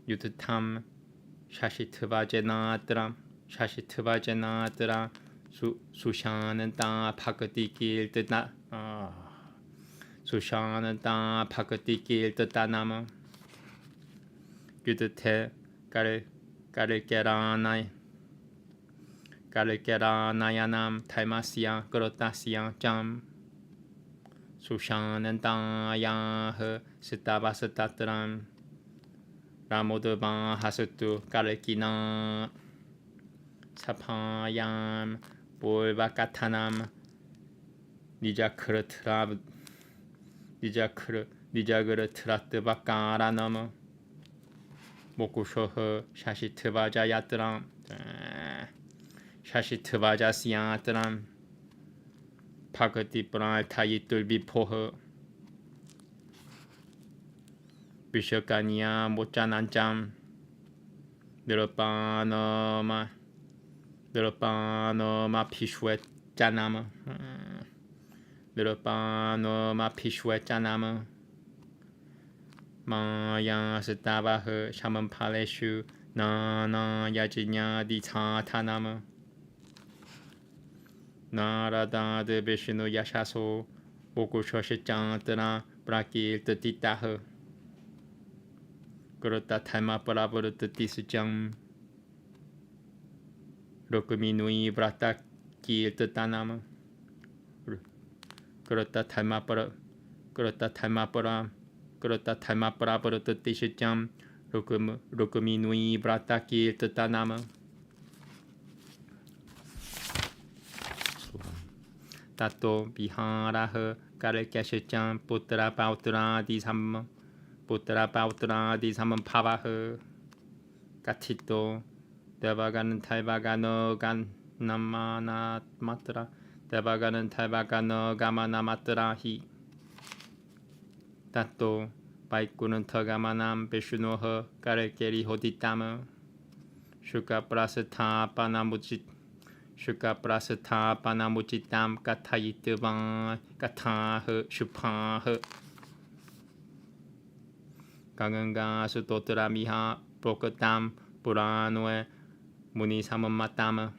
Yudhatam Shashitvajanatra Sushananta Bhakati Kirtana Sushananta Bhakati Kirtanama Yudhate Karikiranayanam Taimasya Garotasya Jam Sushanantayaha Sitavasatatram Ramodava Hasatu Karikina Sapayam Purvakatanam Nijagratavatkaranam Mokushoha Shashitavajayatram Shashitavajasyatram Bhakati Pratayitul Vipoha Vishakanya Mochanancham Nirupanama Pishwetanama Nirupanama Pishwetanama Maya Sitavaha Shamampaleshu Nana Yajinya Ditatanama Narada de Vishnu Yashaso Mokushoshachantana Prakirtatitaha Gurutathama Paravaratatisajam Rukuminui Vrata Kirtatanama Gurutathama Paravaratatisajam Rukuminui Vrata Kirtatanama Tato Viharaha Karakashacham Putra Pautra Disam Pavaha Katito Devagan Taivagano Ganamana Matra Devagan Taivagano Gamana Matrahi Tato Vaikunantagamanam Vishnuha Karakeri Hoditama Shuka Prasatha Panamuchitam Kathayitvan Kathaha Shupaha Ganganga Sutotra Miha Prokatam Puranoe Munisamamatam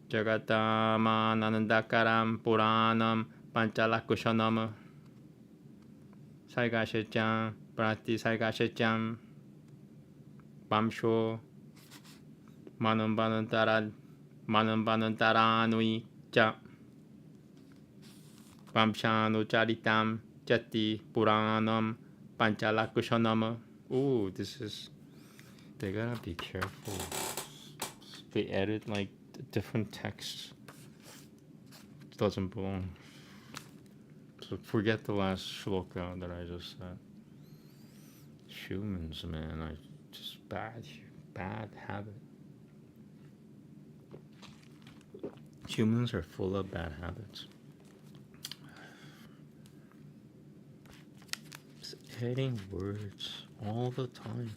Jagatama Nanandakaram Puranam Panchalakushanam Saigashacham Prati Saigashacham Bamsho Manambanantaranui Cha Vamshanu Charitam Jati Puranam Panchalakushanam. Ooh, this is They gotta be careful. They edit like different texts. It doesn't belong. So forget the last shloka that I just said. Humans, man, just bad habit. Humans are full of bad habits. Just adding words all the time.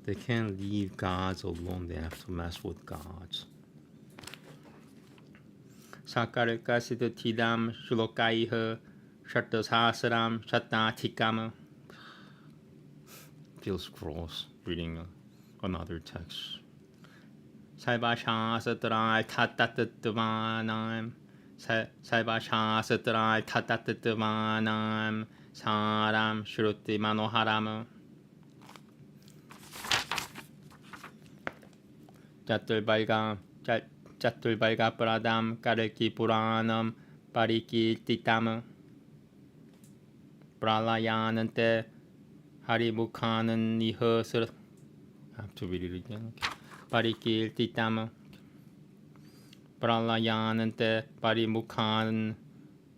They can't leave gods alone. They have to mess with gods. Sakarika siddhidam shulokaiha shatta sahasram shattathikam. Feels gross reading another text. Saibashasatrai tatatatavanam. Saibashasatrai tatatatavanam. Saram shruti manoharam. Chaturbalga pradam Kalki Puranam Parikirtitam Pralayanante Harimukhanan Nihasur. I have to read it again. Parikirtitam Pralayanante Parimukhanan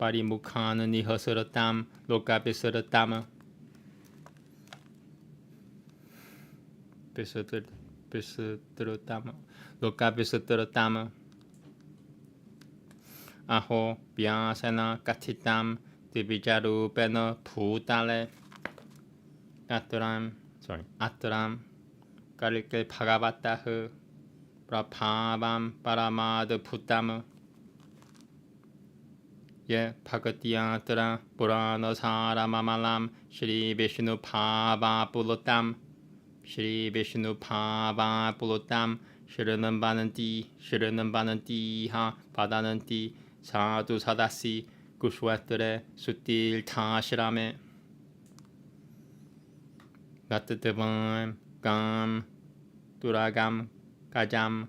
Nihasuratam Lokapisuratam Pisutrutam Lokapisutrutam Aho Vyasana Katitam Divijarupena Putale Atram Kalki Bhagavatahu Prabhavam Paramad Putam Ye Bhagatyatra Purana Saramamalam Shri Vishnu Bhava Pulutam Shri Vishnu Bhava Pulutam Shiranan Bananti Ha Padananti Sadhu Sadasi Kushwatre Sutil Tashirame Gatatavam Gam Duragam Gajam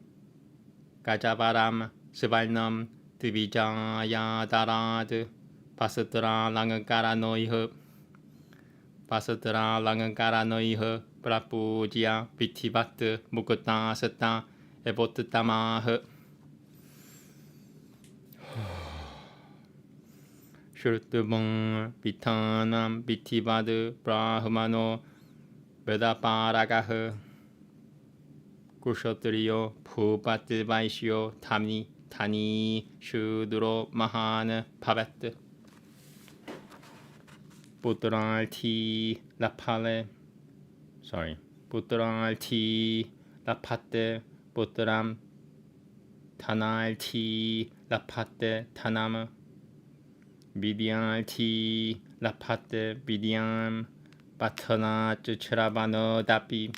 Gajavaram Sivalnam Divijaya Darad Pasatra Langakara Noiha Pasatra Langakara Noiha Prapujya Vitivat Mukutta Sata Ebottamah Shurtubang Vitanam Vitivad Brahmano Vedaparagah Kushotriyo Pupati Vaishyo Tani Shudro Mahan Pavet Putralti Lapale Putralti Lapate Putram Tanalti Lapate Tanam Vidyalti Lapate Vidyam Patana Chravano Dapi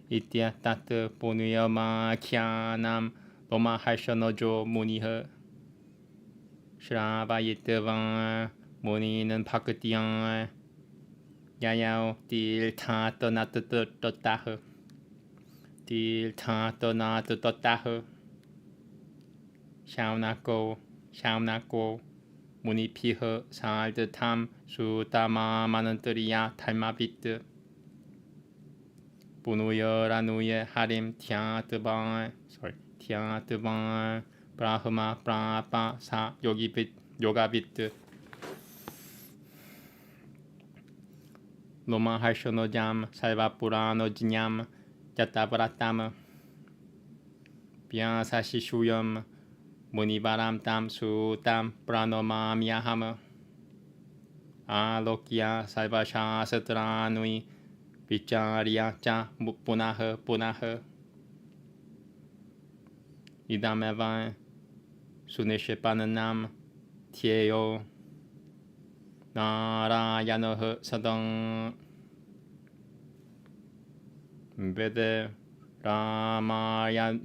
Itya Tat Punuyama Kyanam Loma Haishanojo Muniha Shravayitavan Muninan Pakatiyan Yayao Til Tatanatataha Shaunako Munipiha Saldatam Sutama Manantariya Talmabit Punuya Harim Tyatavan Brahma Prapa Sa Yogabit Loma Harshanojam Salva Purano Jinyam Jatavratam Vyasa Shishuyam Munivaram Tam Sutam Pranomamyaham Alokya Salvasha Satranui Vicharya Cha Punaha Idameva Sunishipananam Tieyo Narayanoh Sadang Vede Ramayanoe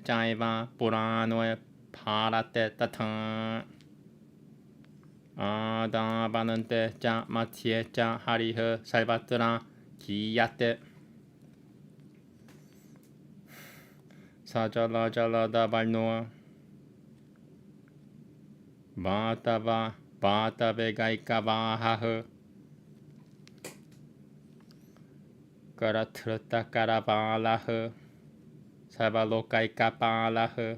Jaiva Puranoe Parate Tatan Adabanante Ja Matye Ja Hariha Salvatra Kiyate Sajala Jalada Balnoa Bhatava Bhatavegaikavahaha Karatrata Karabalaha Savalokaikapalaha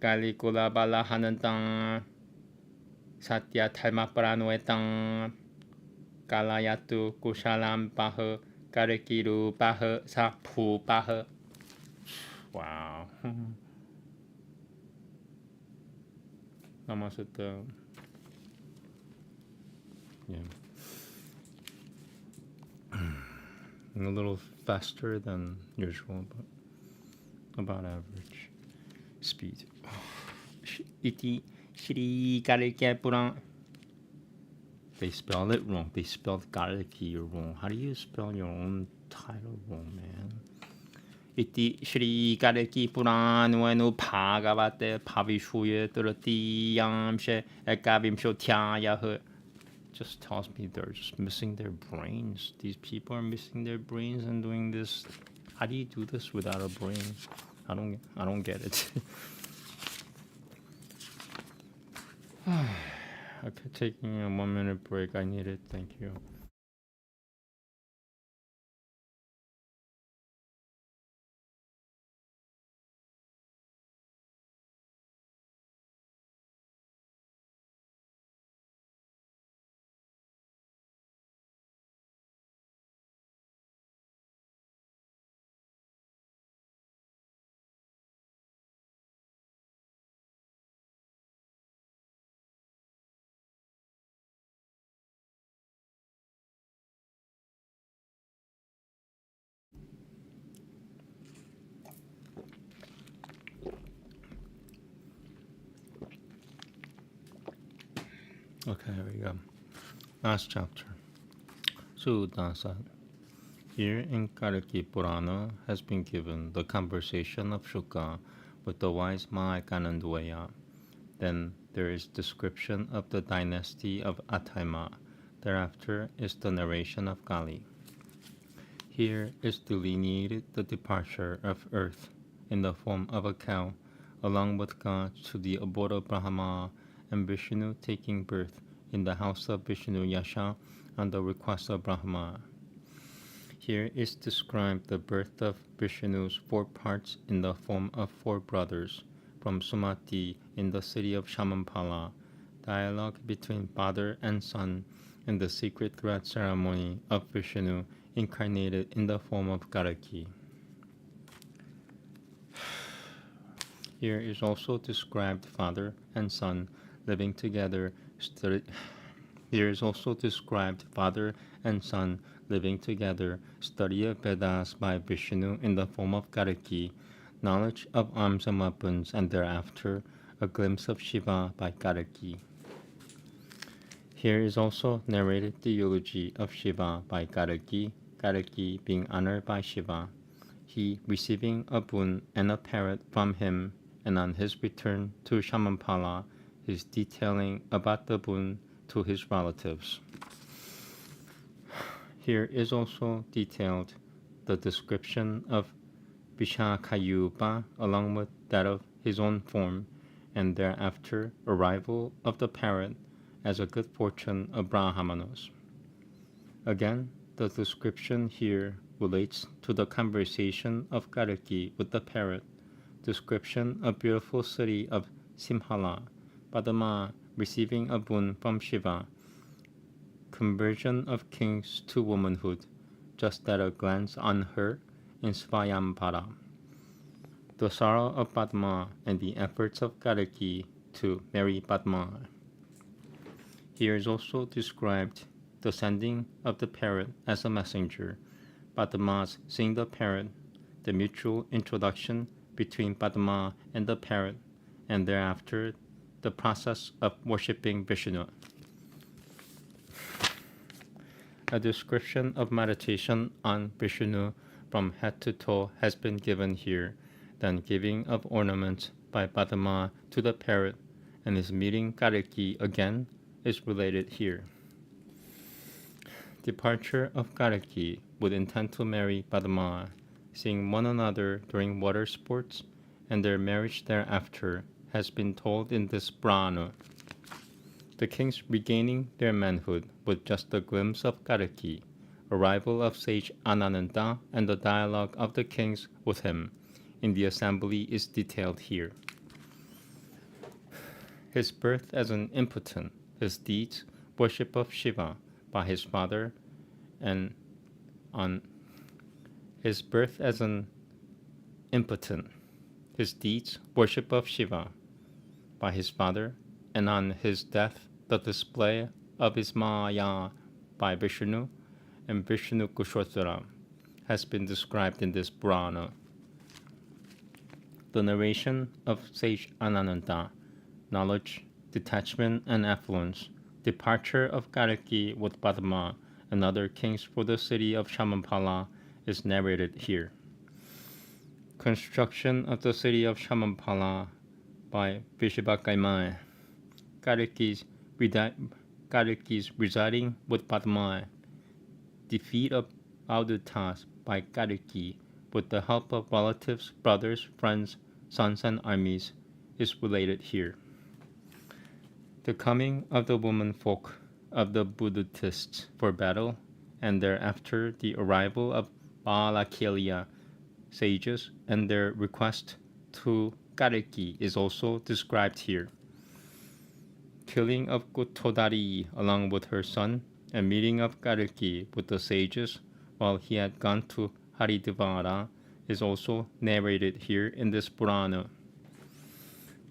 Kalikula Balahanantang Satya Dharmapranuetang Kalayatu Kusalampaha Karikirupaha Sapupaha. Wow. Namaste. Yeah. A little faster than usual, but about average speed. Iti Shri Kalki Purana. They spelled it wrong. They spelled Kalki wrong. How do you spell your own title wrong, man? Iti Shri Kalki Purana Bhagavate Bhavishuye Tratiyamshe Ekavimshotyaya. Just tells me they're just missing their brains. These people are missing their brains and doing this. How do you do this without a brain? I don't get it. Okay, taking a 1 minute break. I need it. Thank you. Okay, here we go. Last chapter. Sudasa. Here in Kalki Purana has been given the conversation of Shuka with the wise Mahākanandvaya. Then there is description of the dynasty of Athaima. Thereafter is the narration of Kali. Here is delineated the departure of earth in the form of a cow, along with God to the abode of Brahma, and Vishnu taking birth in the house of Vishnu Yasha on the request of Brahma. Here is described the birth of Vishnu's 4 parts in the form of 4 brothers, from Sumati in the city of Shamampala, dialogue between father and son, and the secret thread ceremony of Vishnu incarnated in the form of Kalki. Here is also described father and son living together. Here is also described father and son living together, study of Vedas by Vishnu in the form of Kalki, knowledge of arms and weapons, and thereafter a glimpse of Shiva by Kalki. Here is also narrated the eulogy of Shiva by Kalki, Kalki being honored by Shiva, he receiving a boon and a parrot from him, and on his return to Shamampala, his detailing about the boon to his relatives. Here is also detailed the description of Vishakayupa along with that of his own form, and thereafter arrival of the parrot as a good fortune of Brahmanos. Again, the description here relates to the conversation of Kalki with the parrot, description of beautiful city of Simhala, Padma receiving a boon from Shiva, conversion of kings to womanhood, just at a glance on her in Svayambara, the sorrow of Padma and the efforts of Kalki to marry Padma. Here is also described the sending of the parrot as a messenger, Padma's seeing the parrot, the mutual introduction between Padma and the parrot, and thereafter the process of worshipping Vishnu. A description of meditation on Vishnu from head to toe has been given here, then giving of ornaments by Padma to the parrot, and his meeting Kalki again is related here. Departure of Kalki with intent to marry Padma, seeing one another during water sports, and their marriage thereafter has been told in this Purana. The kings regaining their manhood with just a glimpse of Kalki, arrival of sage Ananda, and the dialogue of the kings with him in the assembly is detailed here. His birth as an impotent, his deeds, worship of Shiva by his father, and on his birth as an impotent, his deeds, worship of Shiva by his father, and on his death, the display of his Maya by Vishnu and Vishnu Kushottara has been described in this Purana. The narration of sage Ananda, knowledge, detachment, and affluence, departure of Kalki with Padma and other kings for the city of Shamampala is narrated here. Construction of the city of Shamampala by Vishvakaimai. Kalki's residing with Padma. Defeat of Audutas by Kalki with the help of relatives, brothers, friends, sons, and armies is related here. The coming of the womenfolk of the Buddhists for battle, and thereafter the arrival of Balakilya sages and their request to Kalki is also described here. Killing of Gutodari along with her son, and meeting of Kalki with the sages while he had gone to Haridvara is also narrated here in this Purana.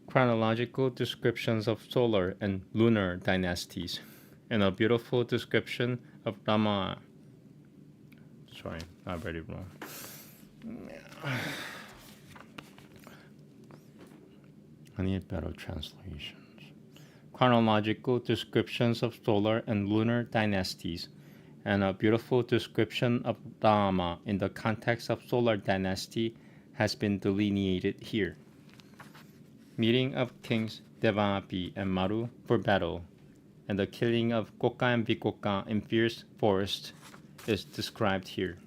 Chronological descriptions of solar and lunar dynasties, and a beautiful description of Rama. Sorry, I read it wrong. I need better translations. Chronological descriptions of solar and lunar dynasties, and a beautiful description of Rama in the context of solar dynasty has been delineated here. Meeting of kings Devapi and Maru for battle, and the killing of Koka and Vikoka in fierce forest is described here.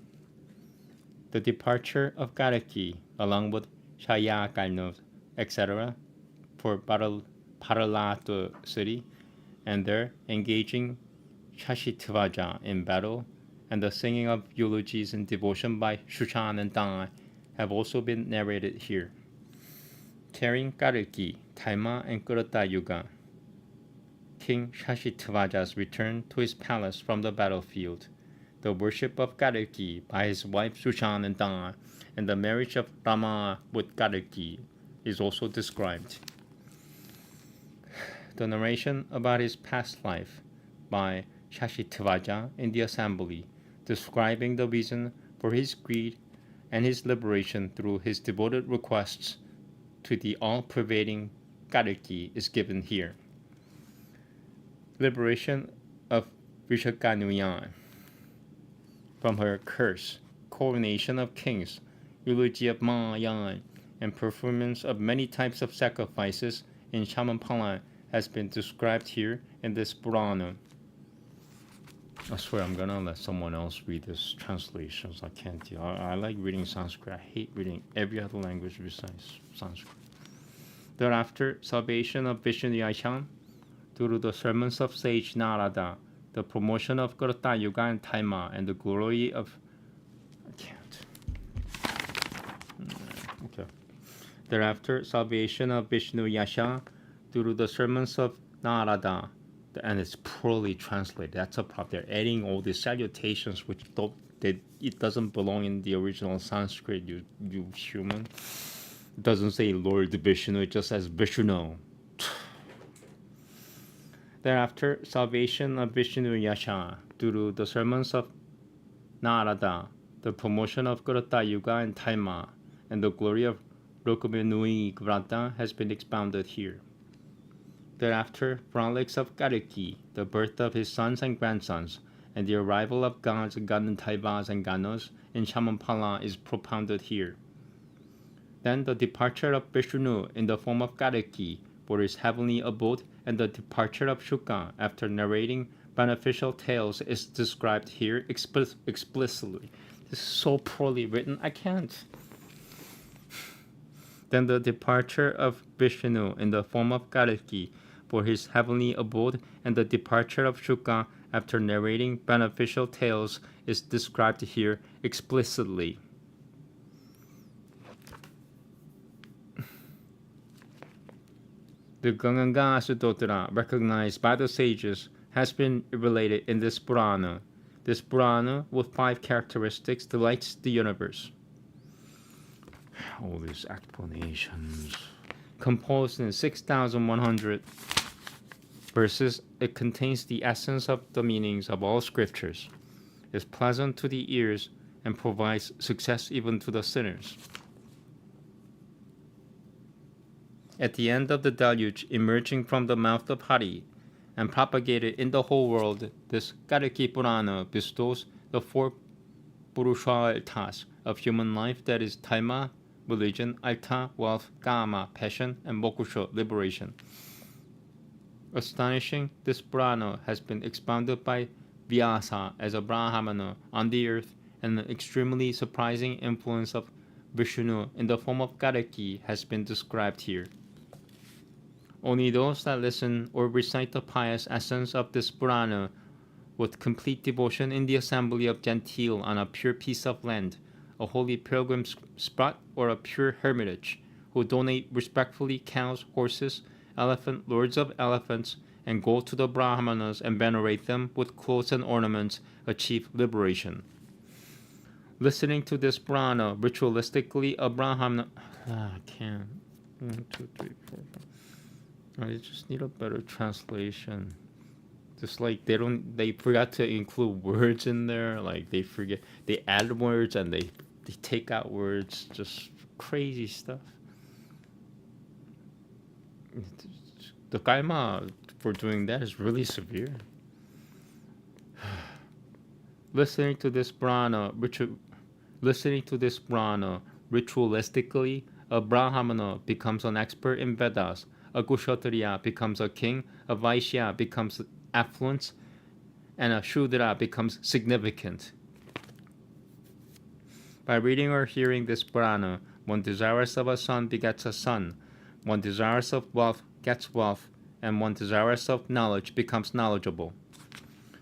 The departure of Kalki along with Shayakarnos, etc. for Paralata city, and there engaging Shashitvaja in battle, and the singing of eulogies and devotion by Shushan and Dai have also been narrated here. Carrying Kalki, Taima, and Kurata Yuga, King Shashitvaja's return to his palace from the battlefield, the worship of Kalki by his wife Shushan and Dai, and the marriage of Rama with Kalki is also described. The narration about his past life by Shashitvaja in the assembly, describing the reason for his greed and his liberation through his devoted requests to the all-pervading Kalki is given here. Liberation of Vishakanuyan from her curse, coronation of kings, eulogy of Mayan, and performance of many types of sacrifices in Shamampala has been described here in this Purana. I swear I'm gonna let someone else read this translations. I can't deal. I like reading Sanskrit. I hate reading every other language besides Sanskrit. Thereafter, salvation of Vishnu Yashan through the sermons of sage Narada, the promotion of Krita Yuga and Taima, and the glory of... I can't. Okay. Thereafter, salvation of Vishnu Yasha through the sermons of Narada, and it's poorly translated. That's a problem. They're adding all these salutations which it doesn't belong in the original Sanskrit, you human. It doesn't say Lord Vishnu, it just says Vishnu. Thereafter, salvation of Vishnu Yasha through the sermons of Narada, the promotion of Krita Yuga and Taima, and the glory of Rukuminui Granta has been expounded here. Thereafter, frolics of Kalki, the birth of his sons and grandsons, and the arrival of gods, Ganantaivas, and Ganos in Shamampala is propounded here. Then the departure of Vishnu in the form of Kalki for his heavenly abode, and the departure of Shuka after narrating beneficial tales is described here explicitly. This is so poorly written, I can't. Then the departure of Vishnu in the form of Kalki for his heavenly abode, and the departure of Shukra after narrating beneficial tales is described here explicitly. The Ganga Sutra, recognized by the sages, has been related in this Purana. This Purana, with 5 characteristics, delights the universe. All these explanations. Composed in 6,100 verses, it contains the essence of the meanings of all scriptures, is pleasant to the ears, and provides success even to the sinners. At the end of the deluge, emerging from the mouth of Hari, and propagated in the whole world, this Kalki Purana bestows the 4 Purusharthas of human life, that is, Dharma, religion, Artha, wealth, Kama, passion, and Moksha, liberation. Astonishing, this Purana has been expounded by Vyasa as a Brahmana on the earth, and the extremely surprising influence of Vishnu in the form of Kalki has been described here. Only those that listen or recite the pious essence of this Purana with complete devotion in the assembly of genteel on a pure piece of land, a holy pilgrim spot, or a pure hermitage, who donate respectfully cows, horses, elephant, lords of elephants, and go to the Brahmanas and venerate them with clothes and ornaments, achieve liberation. Listening to this Purana ritualistically, a Brahmana... I can't. 1, 2, 3, 4, 5. I just need a better translation. Just like they forgot to include words in there. Like they add words and they take out words. Just crazy stuff. The karma for doing that is really severe. Listening to this Purana ritualistically, a Brahmana becomes an expert in Vedas. A Kshatriya becomes a king, a Vaishya becomes affluent, and a Shudra becomes significant. By reading or hearing this Purana, one desirous of a son begets a son, one desirous of wealth gets wealth, and one desirous of knowledge becomes knowledgeable.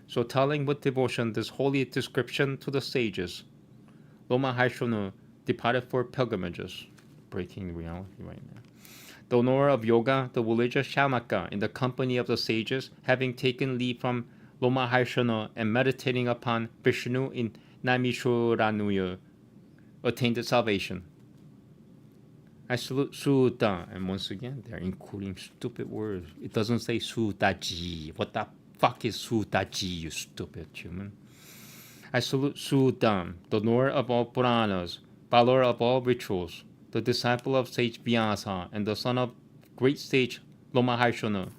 So telling with devotion this holy description to the sages, Loma Haishonu departed for pilgrimages. Breaking reality right now. The knower of yoga, the religious Shamaka, in the company of the sages, having taken leave from Loma Haishonu and meditating upon Vishnu in Naimishoranuya, attained salvation. I salute Sutta, and once again, they're including stupid words. It doesn't say Suttaji. What the fuck is Suttaji, you stupid human? I salute Sutta, the knower of all Puranas, follower of all rituals, the disciple of sage Vyasa, and the son of great sage Loma Haishonu.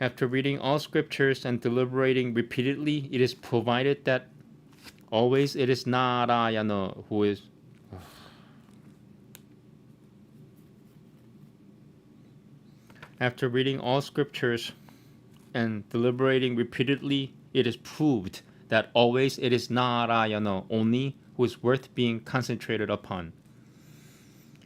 After reading all scriptures and deliberating repeatedly, it is provided that always it is Narayana who is... After reading all scriptures and deliberating repeatedly, it is proved that always it is Narayana only who is worth being concentrated upon.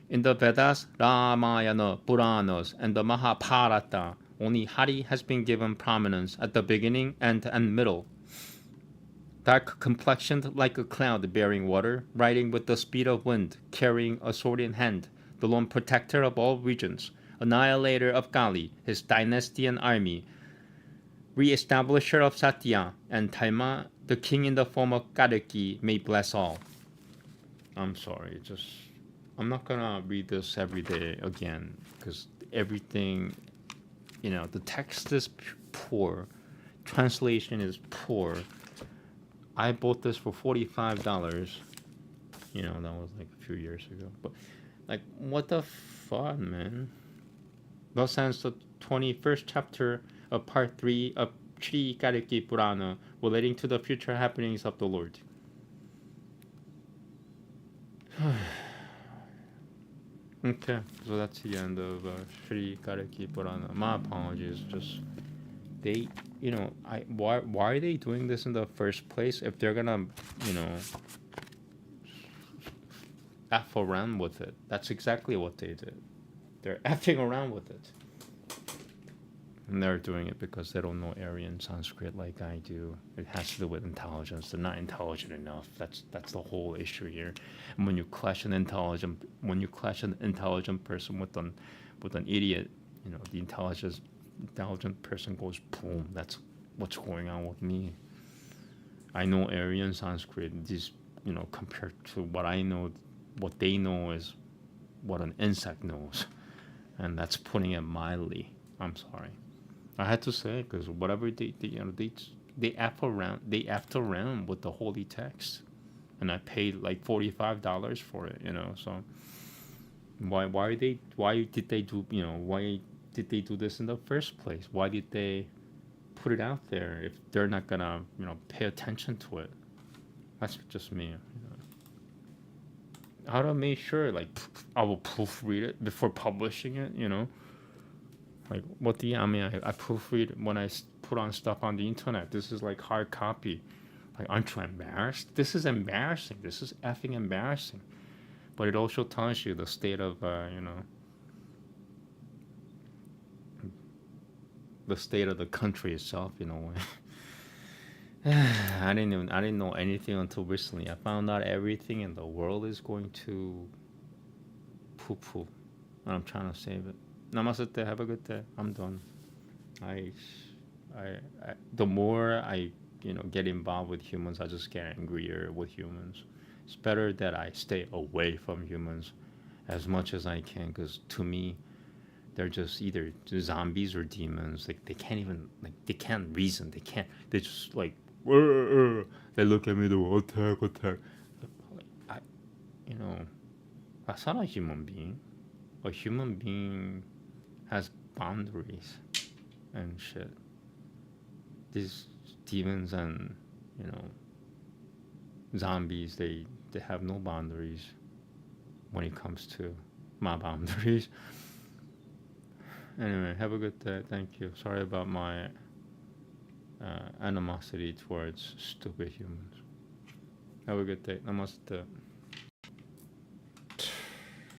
In the Vedas, Ramayana, Puranas, and the Mahabharata, only Hari has been given prominence at the beginning, end, and middle. Dark complexioned like a cloud bearing water, riding with the speed of wind, carrying a sword in hand, the lone protector of all regions, annihilator of Kali, his dynasty and army, re-establisher of Satya, and Dharma, the king in the form of Kalki, may bless all. I'm sorry, I'm not gonna read this every day again, because everything, the text is poor, translation is poor. I bought this for $45. That was like a few years ago. But, what the fuck, man? Thus ends the 21st chapter of part 3 of Sri Kalki Purana, relating to the future happenings of the Lord. Okay, so that's the end of Sri Kalki Purana. My apologies, they, why are they doing this in the first place if they're gonna, F around with it. That's exactly what they did. They're effing around with it. And they're doing it because they don't know Aryan Sanskrit like I do. It has to do with intelligence. They're not intelligent enough. That's the whole issue here. And when you clash an intelligent person with an idiot, the intelligent person goes boom. That's what's going on with me. I know Aryan Sanskrit. These, compared to what I know, what they know is what an insect knows, and that's putting it mildly. I'm sorry. I had to say it because whatever they F around with the holy text, and I paid like $45 for it. So why did they do this in the first place? Why did they put it out there if they're not gonna pay attention to it? That's just me. How do I make sure I will proofread it before publishing it? Like what the I proofread when I put on stuff on the internet. This is like hard copy. Like, aren't you embarrassed? This is embarrassing. This is effing embarrassing. But it also tells you the state of the state of the country itself, in a way. I didn't know anything until recently. I found out everything in the world is going to poo-poo, and I'm trying to save it. Namaste. Have a good day. I'm done. The more I get involved with humans, I just get angrier with humans. It's better that I stay away from humans as much as I can, because to me, they're just either zombies or demons. Like, they can't even, they can't reason. They just they look at me, they go, attack. That's not a human being. A human being has boundaries and shit. These demons and zombies, they have no boundaries when it comes to my boundaries. Anyway, have a good day. Thank you. Sorry about my animosity towards stupid humans. Have a good day. Namaste.